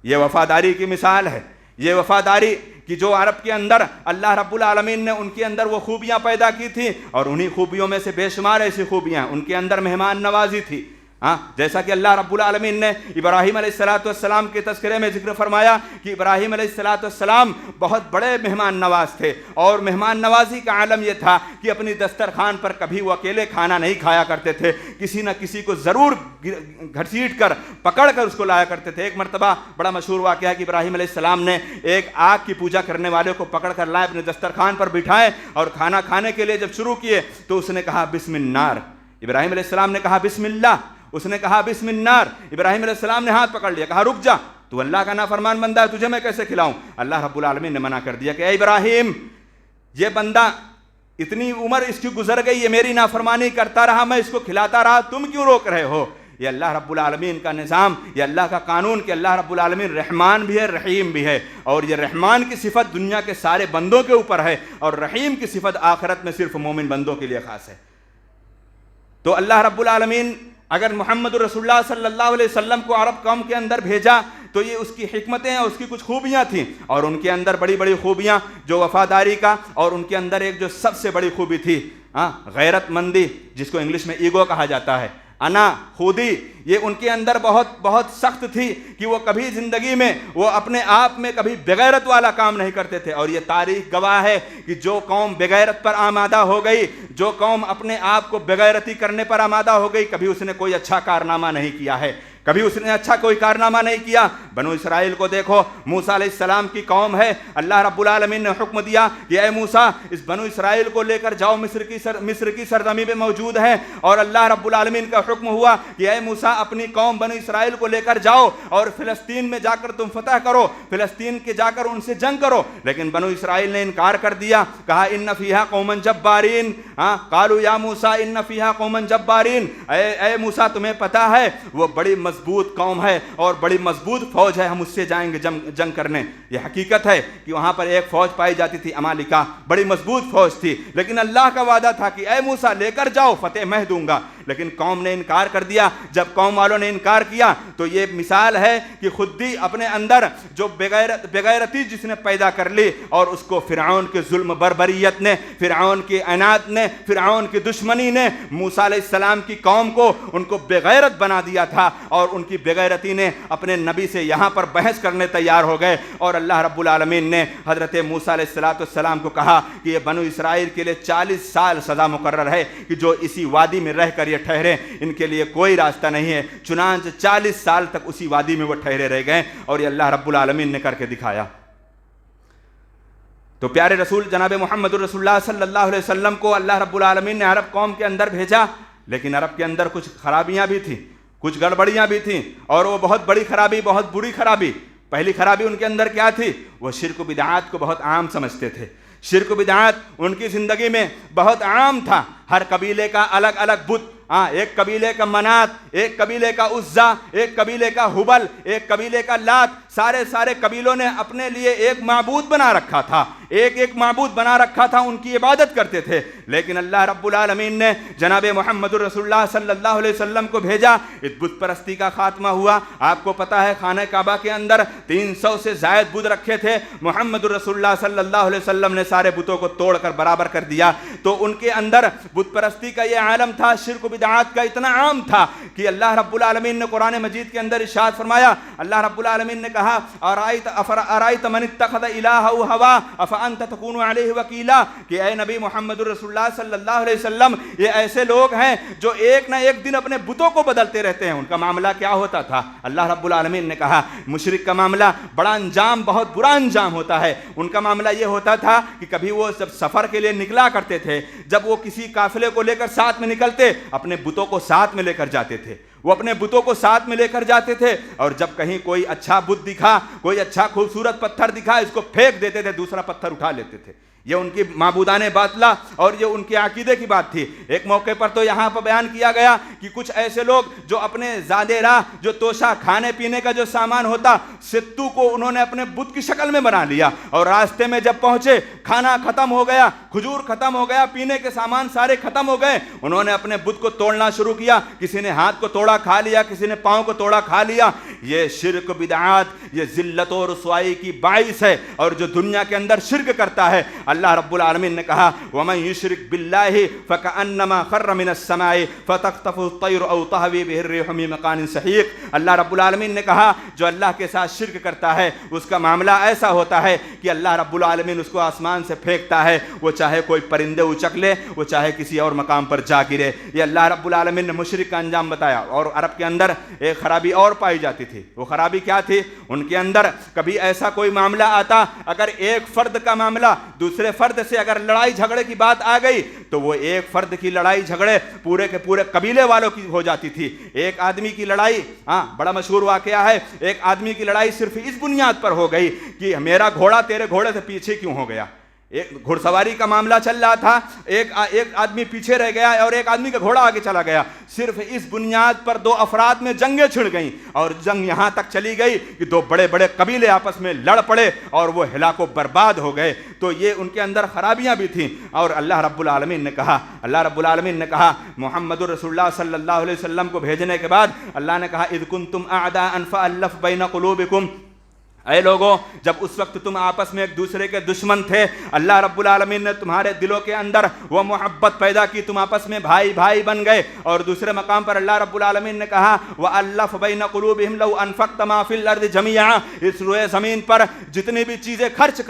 یہ وفاداری کی مثال ہے، یہ وفاداری کہ جو عرب کے اندر اللہ رب العالمین نے ان کے اندر وہ خوبیاں پیدا کی تھی، اور انہی خوبیوں میں سے بے شمار ایسی خوبیاں ان کے اندر مہمان نوازی تھی۔ جیسا کہ اللہ رب العالمین نے ابراہیم علیہ السلام کے تذکرے میں ذکر فرمایا کہ ابراہیم علیہ السلام بہت بڑے مہمان نواز تھے، اور مہمان نوازی کا عالم یہ تھا کہ اپنی دسترخوان پر کبھی وہ اکیلے کھانا نہیں کھایا کرتے تھے، کسی نہ کسی کو ضرور گھسیٹ کر پکڑ کر اس کو لایا کرتے تھے۔ ایک مرتبہ بڑا مشہور واقعہ ہے کہ ابراہیم علیہ السلام نے ایک آگ کی پوجا کرنے والے کو پکڑ کر لائے، اپنے دسترخوان پر بٹھائے، اور کھانا کھانے کے لیے جب شروع کیے تو اس نے کہا بسم النار۔ ابراہیم علیہ السلام نے کہا بسم اللہ، اس نے کہا بسم النار۔ ابراہیم علیہ السلام نے ہاتھ پکڑ لیا، کہا رک جا، تو اللہ کا نافرمان بندہ ہے، تجھے میں کیسے کھلاؤں؟ اللہ رب العالمین نے منع کر دیا کہ اے ابراہیم، یہ بندہ اتنی عمر اس کی گزر گئی، یہ میری نافرمانی کرتا رہا، میں اس کو کھلاتا رہا، تم کیوں روک رہے ہو؟ یہ اللہ رب العالمین کا نظام، یہ اللہ کا قانون کہ اللہ رب العالمین رحمان بھی ہے، رحیم بھی ہے، اور یہ رحمان کی صفت دنیا کے سارے بندوں کے اوپر ہے، اور رحیم کی صفت آخرت میں صرف مومن بندوں کے لیے خاص ہے۔ تو اللہ رب العالمین اگر محمد رسول اللہ صلی اللہ علیہ وسلم کو عرب قوم کے اندر بھیجا تو یہ اس کی حکمتیں اور اس کی کچھ خوبیاں تھیں، اور ان کے اندر بڑی بڑی خوبیاں جو وفاداری کا، اور ان کے اندر ایک جو سب سے بڑی خوبی تھی غیرت مندی، جس کو انگلش میں ایگو کہا جاتا ہے، انا، خودی، یہ ان کے اندر بہت بہت سخت تھی کہ وہ کبھی زندگی میں وہ اپنے آپ میں کبھی بغیرت والا کام نہیں کرتے تھے۔ اور یہ تاریخ گواہ ہے کہ جو قوم بغیرت پر آمادہ ہو گئی، جو قوم اپنے آپ کو بغیرتی کرنے پر آمادہ ہو گئی، کبھی اس نے کوئی اچھا کارنامہ نہیں کیا ہے۔ کبھی اس نے اچھا کوئی کارنامہ نہیں کیا۔ بنو اسرائیل کو دیکھو، موسیٰ علیہ السلام کی قوم ہے، اللہ رب العالمین نے حکم دیا کہ اے موسیٰ اس بنو اسرائیل کو لے کر جاؤ، مصر کی سرزمین میں موجود ہیں، اور اللہ رب العالمین کا حکم ہوا کہ اے موسیٰ اپنی قوم بنو اسرائیل کو لے کر جاؤ اور فلسطین میں جا کر تم فتح کرو، فلسطین کے جا کر ان سے جنگ کرو۔ لیکن بنو اسرائیل نے انکار کر دیا، کہا ان فیہا قوما جبارین، قالوا یا موسیٰ ان فیہا قوما جبارین، اے موسیٰ تمہیں پتہ ہے وہ بڑی مضبوط قوم ہے اور بڑی مضبوط فوج ہے، ہم اس سے جائیں گے جنگ کرنے۔ یہ حقیقت ہے کہ وہاں پر ایک فوج پائی جاتی تھی امالیکا، بڑی مضبوط فوج تھی، لیکن اللہ کا وعدہ تھا کہ اے موسیٰ لے کر جاؤ، فتح میں دوں گا۔ لیکن قوم نے انکار کر دیا۔ جب قوم والوں نے انکار کیا تو یہ مثال ہے کہ خود ہی اپنے اندر جو بغیرتی جس نے پیدا کر لی، اور اس کو فرعون کے ظلم بربریت نے، فرعون کی عناد نے، فرعون کی دشمنی نے موسیٰ علیہ السلام کی قوم کو ان کو بغیرت بنا دیا تھا، اور ان کی بغیرتی نے اپنے نبی سے یہاں پر بحث کرنے تیار ہو گئے، اور اللہ رب العالمین نے حضرت موسیٰ علیہ السلام کو کہا کہ یہ بنو اسرائیل کے لیے 40 سال سزا مقرر ہے کہ جو اسی وادی میں رہ کر یہ ٹھہرے، ان کے لیے کوئی راستہ نہیں ہے۔ چنانچہ 40 سال تک اسی وادی میں وہ ٹھہرے رہ گئے، اور یہ اللہ رب العالمین نے کر کے دکھایا۔ تو پیارے رسول جناب محمد رسول اللہ صلی اللہ علیہ وسلم کو اللہ رب العالمین نے عرب قوم کے اندر بھیجا، لیکن عرب کے اندر کچھ خرابیاں بھی تھیں، کچھ گڑبڑیاں بھی تھیں، اور وہ بہت بڑی خرابی، بہت بری خرابی۔ پہلی خرابی ان کے اندر کیا تھی؟ وہ شرک و بدعات کو بہت عام سمجھتے تھے۔ شرک و بدعات ان کی زندگی میں بہت عام تھا۔ ہر قبیلے کا الگ الگ بت، ایک قبیلے کا منات، ایک قبیلے کا عزا، ایک قبیلے کا ہبل، ایک قبیلے کا لات، سارے قبیلوں نے اپنے لیے ایک معبود بنا رکھا تھا، ایک معبود بنا رکھا تھا، ان کی عبادت کرتے تھے۔ لیکن اللہ رب العالمین نے جناب محمد رسول اللہ صلی اللہ علیہ وسلم کو بھیجا، اس بت پرستی کا خاتمہ ہوا۔ آپ کو پتا ہے خانہ کعبہ کے اندر 300 سے زائد بت رکھے تھے، محمد رسول اللہ صلی اللہ علیہ وسلم نے سارے بتوں کو توڑ کر برابر کر دیا۔ تو ان کے اندر بت پرستی کا یہ عالم تھا، شرک و بدعات کا اتنا عام تھا کہ اللہ رب العالمین نے قرآن مجید کے اندر ارشاد فرمایا، اللہ رب العالمین نے کہا ارائیت من اتخذ الہہ ہوا افانت تکون علیہ وکیلا، کہ اے نبی محمد رسول اللہ صلی اللہ علیہ وسلم یہ ایسے لوگ ہیں جو ایک نہ ایک دن اپنے بتوں کو بدلتے رہتے ہیں۔ ان کا معاملہ کیا ہوتا تھا؟ اللہ رب العالمین نے کہا مشرک کا معاملہ بڑا انجام، بہت برا انجام ہوتا ہے۔ ان کا معاملہ یہ ہوتا تھا کہ کبھی وہ جب سفر کے لیے نکلا کرتے تھے، جب وہ کسی قافلے کو لے کر ساتھ میں نکلتے، اپنے بتوں کو ساتھ میں لے کر جاتے تھے، وہ اپنے بتوں کو ساتھ میں لے کر جاتے تھے، اور جب کہیں کوئی اچھا بت دکھا، کوئی اچھا خوبصورت پتھر دکھا، اس کو پھینک دیتے تھے، دوسرا پتھر اٹھا لیتے تھے۔ یہ ان کی معبودان باطلہ اور یہ ان کے عقیدے کی بات تھی۔ ایک موقع پر تو یہاں پر بیان کیا گیا کہ کچھ ایسے لوگ جو اپنے زادے راہ، جو توشہ کھانے پینے کا جو سامان ہوتا، ستو کو انہوں نے اپنے بت کی شکل میں بنا لیا، اور راستے میں جب پہنچے کھانا ختم ہو گیا، کھجور ختم ہو گیا، پینے کے سامان سارے ختم ہو گئے، انہوں نے اپنے بت کو توڑنا شروع کیا۔ کسی نے ہاتھ کو توڑا کھا لیا، کسی نے پاؤں کو توڑا کھا لیا۔ یہ شرک بدعات، یہ ذلت و رسوائی کی باعث ہے، اور جو دنیا کے اندر شرک کرتا ہے، اللہ رب العالمین نے کہا وَمَن يُشْرِكْ بِاللَّهِ فَكَأَنَّمَا خَرَّ مِنَ السَّمَاءِ فَتَخْطَفُهُ الطَّيْرُ أَوْ تَهْوِي بِهِ الرِّيحُ فِي مَكَانٍ سَحِيقٍ۔ اللہ رب العالمین نے کہا جو اللہ کے ساتھ شرک کرتا ہے اس کا معاملہ ایسا ہوتا ہے کہ اللہ رب العالمین اس کو آسمان سے پھینکتا ہے، وہ چاہے کوئی پرندے اچک لے، وہ چاہے کسی اور مقام پر جا گرے۔ یہ اللہ رب العالمین نے مشرک کا انجام بتایا۔ اور عرب کے اندر ایک خرابی اور پائی جاتی تھی۔ وہ خرابی کیا تھی؟ ان کے اندر کبھی ایسا کوئی معاملہ آتا، اگر ایک فرد کا معاملہ دوسرے فرد سے اگر لڑائی جھگڑے کی بات آ گئی تو وہ ایک فرد کی لڑائی جھگڑے پورے کے پورے قبیلے والوں کی ہو جاتی تھی۔ ایک آدمی کی لڑائی، بڑا مشہور واقعہ ہے، ایک آدمی کی لڑائی صرف اس بنیاد پر ہو گئی کہ میرا گھوڑا تیرے گھوڑے سے پیچھے کیوں ہو گیا۔ ایک گھڑ سواری کا معاملہ چل رہا تھا، ایک آدمی پیچھے رہ گیا اور ایک آدمی کا گھوڑا آگے چلا گیا۔ صرف اس بنیاد پر دو افراد میں جنگیں چھڑ گئیں، اور جنگ یہاں تک چلی گئی کہ دو بڑے بڑے قبیلے آپس میں لڑ پڑے اور وہ ہلاک و برباد ہو گئے۔ تو یہ ان کے اندر خرابیاں بھی تھیں۔ اور اللہ رب العالمین نے کہا محمد رسول اللہ صلی اللہ علیہ وسلم کو بھیجنے کے بعد اللہ نے کہا اذ کنتم اعداء فالف بین قلوبکم، اے لوگوں جب اس وقت تم آپس میں ایک دوسرے کے دشمن تھے، اللہ رب العالمین نے تمہارے دلوں کے اندر وہ محبت پیدا کی، تم آپس میں بھائی بھائی بن گئے۔ اور دوسرے مقام پر اللہ رب العالمین نے کہا وَأَلَّفَ بَيْنَ قُلُوبِهِمْ لَوْ أَنفَقْتَ مَا فِي الْأَرْضِ جَمِيعًا، اس روئے زمین پر جتنی بھی چیزیں خرچ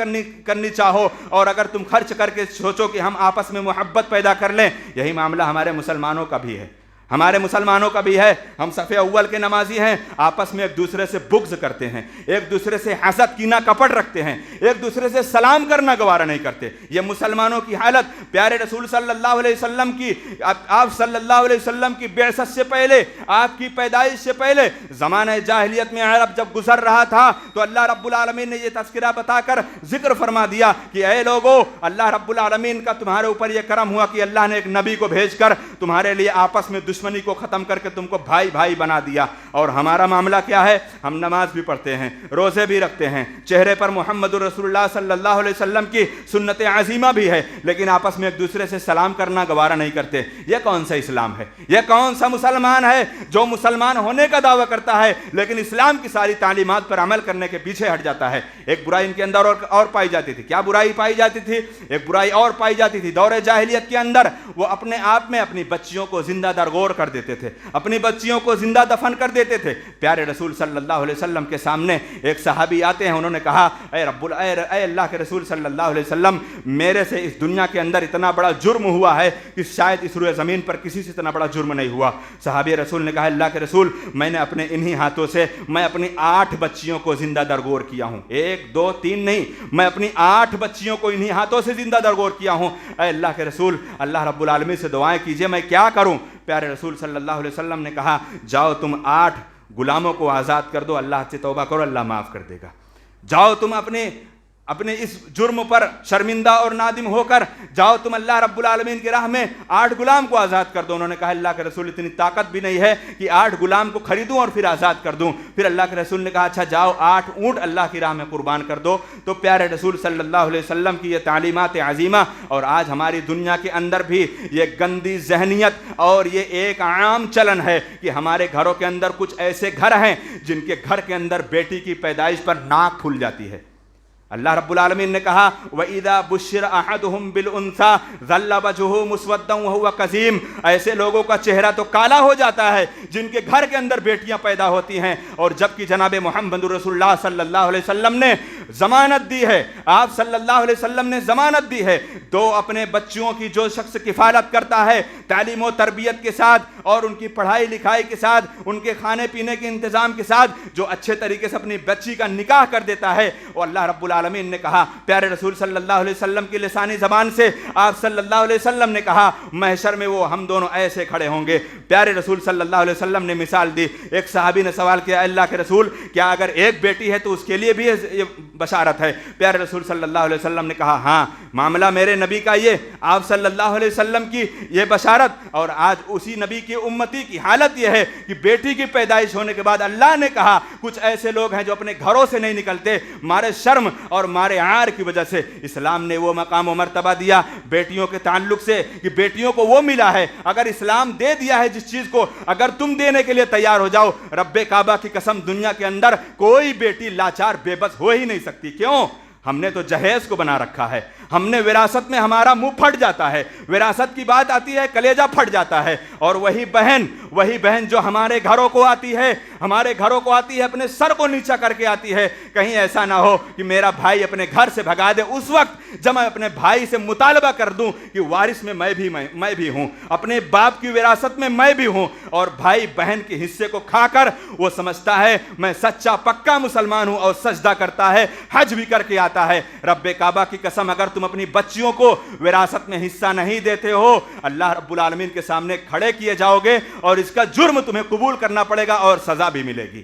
کرنی چاہو، اور اگر تم خرچ کر کے سوچو کہ ہم آپس میں محبت پیدا کر لیں، یہی معاملہ ہمارے مسلمانوں کا بھی ہے۔ ہمارے مسلمانوں کا بھی ہے، ہم صف اول کے نمازی ہیں، آپس میں ایک دوسرے سے بغض کرتے ہیں، ایک دوسرے سے حسد کینہ کپٹ رکھتے ہیں، ایک دوسرے سے سلام کرنا گوارا نہیں کرتے۔ یہ مسلمانوں کی حالت پیارے رسول صلی اللہ علیہ وسلم کی، آپ صلی اللہ علیہ وسلم کی بعثت سے پہلے، آپ کی پیدائش سے پہلے زمانہ جاہلیت میں عرب جب گزر رہا تھا تو اللہ رب العالمین نے یہ تذکرہ بتا کر ذکر فرما دیا کہ اے لوگو، اللہ رب العالمین کا تمہارے اوپر یہ کرم ہوا کہ اللہ نے ایک نبی کو بھیج کر تمہارے لیے آپس میں دشمنی کو ختم کر کے تم کو بھائی بھائی بنا دیا۔ اور ہمارا معاملہ کیا ہے؟ ہم نماز بھی پڑھتے ہیں، روزے بھی رکھتے ہیں، چہرے پر محمد رسول اللہ صلی اللہ علیہ وسلم کی سنت عظیمہ بھی ہے، لیکن آپس میں ایک دوسرے سے سلام کرنا گوارا نہیں کرتے۔ یہ کون سا اسلام ہے؟ یہ کون سا مسلمان ہے جو مسلمان ہونے کا دعویٰ کرتا ہے لیکن اسلام کی ساری تعلیمات پر عمل کرنے کے پیچھے ہٹ جاتا ہے؟ ایک برائی ان کے اندر اور پائی جاتی تھی۔ کیا برائی پائی جاتی تھی؟ ایک برائی اور پائی جاتی تھی دور جاہلیت کے اندر، وہ اپنے آپ میں اپنی بچیوں کو زندہ درگور کر دیتے تھے، اپنی بچیوں کو زندہ دفن کر دیتے تھے۔ پیارے رسول صلی اللہ علیہ وسلم کے سامنے ایک صحابی آتے ہیں، انہوں نے کہا اے اللہ کے رسول صلی اللہ علیہ وسلم، میرے سے اس دنیا کے اندر اتنا بڑا جرم ہوا ہے کہ شاید اس روئے زمین پر کسی سے اتنا بڑا جرم نہیں ہوا۔ صحابی رسول نے کہا اللہ کے رسول، میں نے اپنے انہی ہاتھوں سے میں اپنی 8 بچیوں کو زندہ درگور کیا ہوں، 1 2 3 نہیں، میں اپنی 8 بچیوں کو انہی ہاتھوں سے زندہ درگور کیا ہوں۔ اے اللہ کے رسول، اللہ رب العالمین سے دعائیں کیجئے، میں کیا کروں؟ پیارے رسول صلی اللہ علیہ وسلم نے کہا جاؤ تم 8 غلاموں کو آزاد کر دو، اللہ سے توبہ کرو، اللہ معاف کر دے گا۔ جاؤ تم اپنے اس جرم پر شرمندہ اور نادم ہو کر جاؤ تم اللہ رب العالمین کی راہ میں 8 غلام کو آزاد کر دو۔ انہوں نے کہا اللہ کے رسول اتنی طاقت بھی نہیں ہے کہ 8 غلام کو خریدوں اور پھر آزاد کر دوں۔ پھر اللہ کے رسول نے کہا اچھا جاؤ 8 اونٹ اللہ کی راہ میں قربان کر دو۔ تو پیارے رسول صلی اللہ علیہ وسلم کی یہ تعلیمات عظیمہ، اور آج ہماری دنیا کے اندر بھی یہ گندی ذہنیت اور یہ ایک عام چلن ہے کہ ہمارے گھروں کے اندر کچھ ایسے گھر ہیں جن کے گھر کے اندر بیٹی کی پیدائش پر ناک پھول جاتی ہے۔ اللہ رب العالمین نے کہا وَإِذَا بُشِّرَ أَحَدُهُمْ بِالْأُنثَىٰ ظَلَّ وَجْهُهُ مُسْوَدًّا وَهُوَ كَظِيمٌ، ایسے لوگوں کا چہرہ تو کالا ہو جاتا ہے جن کے گھر کے اندر بیٹیاں پیدا ہوتی ہیں، اور جبکہ جناب محمد رسول اللہ صلی اللہ علیہ وسلم نے ضمانت دی ہے، آپ صلی اللہ علیہ وسلم نے ضمانت دی ہے، دو اپنے بچوں کی جو شخص کفالت کرتا ہے تعلیم و تربیت کے ساتھ اور ان کی پڑھائی لکھائی کے ساتھ، ان کے کھانے پینے کے انتظام کے ساتھ، جو اچھے طریقے سے اپنی بچی کا نکاح کر دیتا ہے، وہ اللہ رب العالمین نے کہا، پیارے رسول صلی اللہ علیہ وسلم کی لسانی زبان سے آپ صلی اللہ علیہ وسلم نے کہا محشر میں وہ ہم دونوں ایسے کھڑے ہوں گے۔ پیارے رسول صلی اللہ علیہ وسلم نے مثال دی۔ ایک صحابی نے سوال کیا اللہ کے رسول کیا اگر ایک بیٹی ہے تو اس کے لیے بھی یہ بشارت ہے؟ پیارے رسول صلی اللہ علیہ وسلم نے کہا ہاں، معاملہ میرے نبی کا یہ، آپ صلی اللہ علیہ وسلم کی یہ بشارت، اور آج اسی نبی کی امتی کی حالت یہ ہے کہ بیٹی کی پیدائش ہونے کے بعد اللہ نے کہا کچھ ایسے لوگ ہیں جو اپنے گھروں سے نہیں نکلتے، مارے شرم اور مارے عار کی وجہ سے۔ اسلام نے وہ مقام و مرتبہ دیا بیٹیوں کے تعلق سے کہ بیٹیوں کو وہ ملا ہے، اگر اسلام دے دیا ہے جس چیز کو، اگر تم دینے کے لیے تیار ہو جاؤ، رب کعبہ کی قسم دنیا کے اندر کوئی بیٹی لاچار بے بس ہو ہی نہیں سکتی۔ کیوں؟ ہم نے تو جہیز کو بنا رکھا ہے، ہم نے وراثت میں ہمارا منہ پھٹ جاتا ہے، وراثت کی بات آتی ہے کلیجہ پھٹ جاتا ہے، اور وہی بہن جو ہمارے گھروں کو آتی ہے اپنے سر کو نیچا کر کے آتی ہے، کہیں ایسا نہ ہو کہ میرا بھائی اپنے گھر سے بھگا دے، اس وقت جب میں اپنے بھائی سے مطالبہ کر دوں کہ وارث میں میں بھی ہوں، اپنے باپ کی وراثت میں بھی ہوں، اور بھائی بہن کے حصے کو کھا کر وہ سمجھتا ہے میں سچا پکا مسلمان ہوں اور سجدہ کرتا ہے، حج بھی کر کے آتا ہے۔ رب کعبہ کی قسم اگر تم اپنی بچیوں کو وراثت میں حصہ نہیں دیتے ہو، اللہ رب العالمین کے سامنے کھڑے کیے جاؤ گے اور اس کا جرم تمہیں قبول کرنا پڑے گا اور سزا بھی ملے گی۔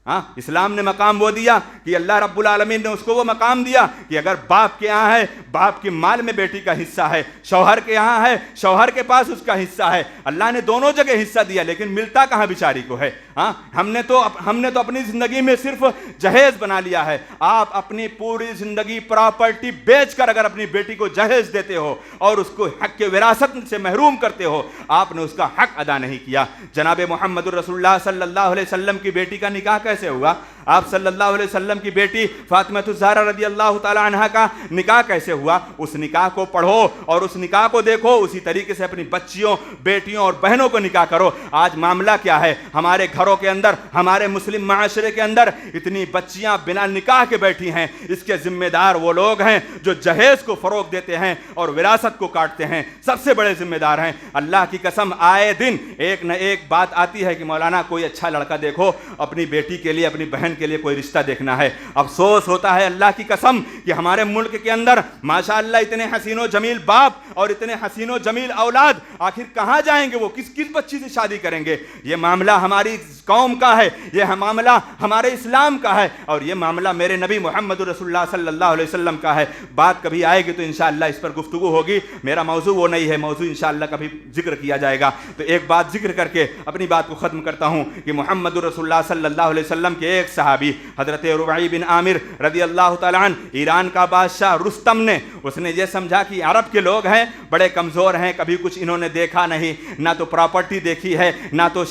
ہاں، اسلام نے مقام وہ دیا کہ اللہ رب العالمین نے اس کو وہ مقام دیا کہ اگر باپ کے یہاں ہے باپ کے مال میں بیٹی کا حصہ ہے، شوہر کے یہاں ہے شوہر کے پاس اس کا حصہ ہے، اللہ نے دونوں جگہ حصہ دیا، لیکن ملتا کہاں بیچاری کو ہے؟ ہاں، ہم نے تو اپنی زندگی میں صرف جہیز بنا لیا ہے۔ آپ اپنی پوری زندگی پراپرٹی بیچ کر اگر اپنی بیٹی کو جہیز دیتے ہو اور اس کو حق کے وراثت سے محروم کرتے ہو، آپ نے اس کا حق ادا نہیں کیا۔ جناب محمد رسول اللہ صلی اللہ علیہ وسلم کی بیٹی کا نکاح کیسے ہوا؟ آپ صلی اللہ علیہ وسلم کی بیٹی فاطمہ الزہرا رضی اللہ تعالی عنہا کا نکاح کیسے ہوا، اس نکاح کو پڑھو اور اس نکاح کو دیکھو، اسی طریقے سے اپنی بچیوں، بیٹیوں اور بہنوں کو نکاح کرو۔ آج معاملہ کیا ہے، ہمارے گھروں کے اندر، ہمارے مسلم معاشرے کے اندر اتنی بچیاں بنا نکاح کے بیٹھی ہیں، اس کے ذمہ دار وہ لوگ ہیں جو جہیز کو فروغ دیتے ہیں اور وراثت کو کاٹتے ہیں، سب سے بڑے ذمہ دار ہیں۔ اللہ کی قسم آئے دن ایک نہ ایک بات آتی ہے کہ مولانا کوئی اچھا لڑکا دیکھو، اپنی بیٹی کے لیے، اپنی بہن کے لیے کوئی رشتہ دیکھنا ہے۔ افسوس ہوتا ہے اللہ کی قسم کہ ہمارے ملک کے اندر ماشاءاللہ اتنے حسین و جمیل باپ اور اتنے حسین و جمیل اولاد آخر کہاں جائیں گے، وہ کس بچی سے شادی کریں گے؟ یہ معاملہ ہماری قوم کا ہے، یہ معاملہ ہمارے اسلام کا ہے، اور یہ معاملہ میرے نبی محمد رسول اللہ صلی اللہ علیہ وسلم کا ہے۔ بات کبھی آئے گی تو انشاءاللہ اس پر گفتگو ہوگی، میرا موضوع وہ نہیں ہے، موضوع انشاءاللہ کبھی ذکر کیا جائے گا۔ تو ایک بات ذکر کر کے اپنی بات کو ختم کرتا ہوں کہ محمد رسول اللہ صلی اللہ علیہ وسلم کے ایک صحابی حضرت ربعی بن عامر رضی اللہ تعالیٰ عنہ، ایران کا بادشاہ رستم نے، اس نے یہ سمجھا کہ عرب کے لوگ ہیں بڑے کمزور ہیں، کبھی کچھ انہوں نے دیکھا نہیں، نہ تو پراپرٹی دیکھی ہے، نہ تو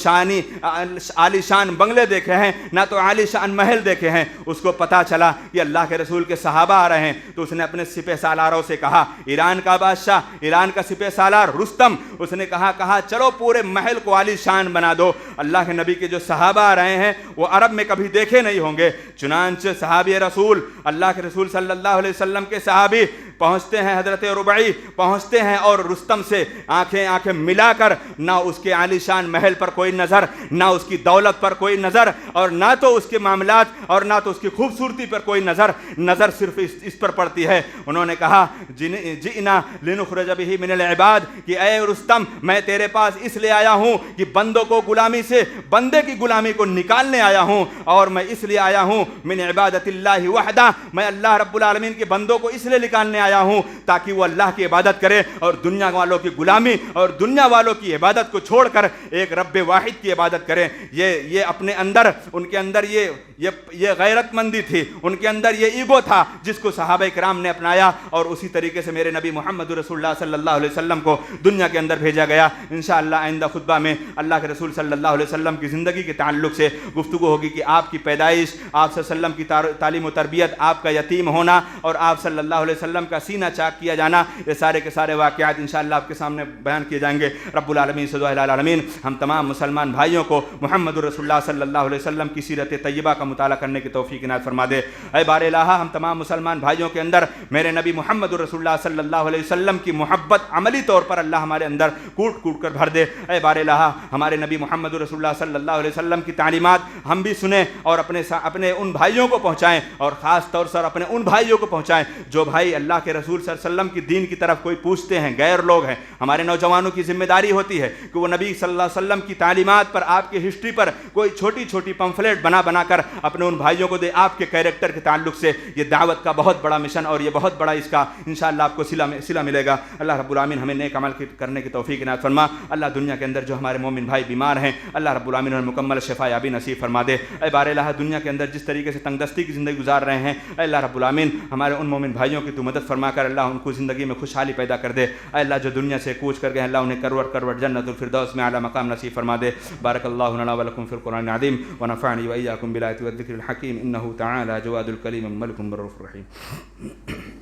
عالی شان بنگلے دیکھے ہیں، نہ تو عالی شان محل دیکھے ہیں۔ اس کو پتا چلا کہ اللہ کے رسول کے صحابہ آ رہے ہیں، تو اس نے اپنے سپہ سالاروں سے کہا، ایران کا بادشاہ، ایران کا سپہ سالار رستم، اس نے کہا چلو پورے محل کو عالی شان بنا دو، اللہ کے نبی کے جو صحابہ آ رہے ہیں وہ عرب میں کبھی دیکھے نہیں ہوں گے۔ چنانچہ صحابی رسول، اللہ کے رسول صلی اللہ علیہ وسلم کے صحابی پہنچتے ہیں، حضرت ربعی پہنچتے ہیں اور رستم سے آنکھیں ملا کر، نہ اس کے عالی شان محل پر کوئی نظر، نہ اس کی دولت پر کوئی نظر، اور نہ تو اس کے معاملات اور نہ تو اس کی خوبصورتی پر کوئی نظر صرف اس پر پڑتی ہے۔ انہوں نے کہا جئنا لنخرج به من العباد، کہ اے رستم میں تیرے پاس اس لیے آیا ہوں کہ بندوں کو غلامی سے، بندے کی غلامی کو نکالنے آیا ہوں، اور میں اس لیے آیا ہوں من عبادت اللہ وحدہ، میں اللہ رب العالمین کے بندوں کو اس لیے نکالنے آیا ہوں تاکہ وہ اللہ کی عبادت کرے اور دنیا والوں کی غلامی اور دنیا والوں کی عبادت کو چھوڑ کر ایک رب واحد کی عبادت کریں۔ یہ اپنے اندر، ان کے اندر یہ غیرت مندی تھی، ان کے اندر یہ ایگو تھا جس کو صحابہ کرام نے اپنایا، اور اسی طریقے سے میرے نبی محمد رسول اللہ صلی اللہ علیہ وسلم کو دنیا کے اندر بھیجا گیا۔ انشاءاللہ آئندہ خطبہ میں اللہ کے رسول صلی اللہ علیہ وسلم کی زندگی کے تعلق سے گفتگو ہوگی کہ آپ کی پیدائش، آپ صلی اللہ علیہ وسلم کی تعلیم و تربیت، آپ کا یتیم ہونا اور آپ صلی اللہ علیہ وسلم کا سینہ چاک کیا جانا، یہ سارے کے سارے واقعات انشاءاللہ آپ کے سامنے بیان کیے جائیں گے۔ رب العالمین سے دعا العالمین ہم تمام مسلمان بھائیوں کو محمد رسول اللہ صلی اللہ علیہ وسلم کی سیرت طیبہ کا مطالعہ کرنے کی توفیق عنایت فرما دے۔ اے بار الہ ہم تمام مسلمان بھائیوں کے اندر میرے نبی محمد رسول اللہ صلی اللہ علیہ وسلم کی محبت عملی طور پر اللہ ہمارے اندر کوٹ کوٹ کر بھر دے۔ اے بار الہ ہمارے نبی محمد رسول اللہ صلی اللہ علیہ وسلم کی تعلیمات ہم بھی سنیں اور اپنے ان بھائیوں کو پہنچائیں، اور خاص طور سے اپنے ان بھائیوں کو پہنچائیں جو بھائی اللہ کے رسول صلی اللہ علیہ وسلم کی دین کی طرف کوئی پوچھتے ہیں، غیر لوگ ہیں۔ ہمارے نوجوانوں کی ذمہ داری ہوتی ہے کہ وہ نبی صلی اللہ علیہ وسلم کی تعلیمات پر، آپ کی ہسٹری پر کوئی چھوٹی چھوٹی پمفلیٹ بنا کر اپنے ان بھائیوں کو دے۔ آپ کے کیریکٹر کے تعلق سے یہ دعوت کا بہت بڑا مشن اور یہ بہت بڑا اس کا انشاءاللہ آپ کو صلہ ملے گا۔ اللہ رب العالمین ہمیں نیک عمل کرنے کی توفیق عنایت فرما۔ اللہ دنیا کے اندر جو ہمارے مومن بھائی بیمار ہیں، اللہ رب العالمین انہیں مکمل شفا یابی نصیب فرما دے۔ اے بار الہ دنیا کے اندر جس طریقے سے تنگ دستی کی زندگی گزار رہے ہیں، اے اللہ رب العالمین ہمارے ان مومن بھائیوں کی تو مدد فرما کر اللہ ان کو زندگی میں خوشحالی پیدا کر دے۔ اے اللہ جو دنیا سے کوچ کر گئے اللہ انہیں کروٹ جنت الفردوس میں اعلیٰ مقام نصیب فرما دے۔ بارک اللہ لنا ولکم فی القرآن العظیم ونفعنی وإیاکم بالآیات والذکر الحکیم انہ تعالی جواد الکریم ملک بر الرحیم۔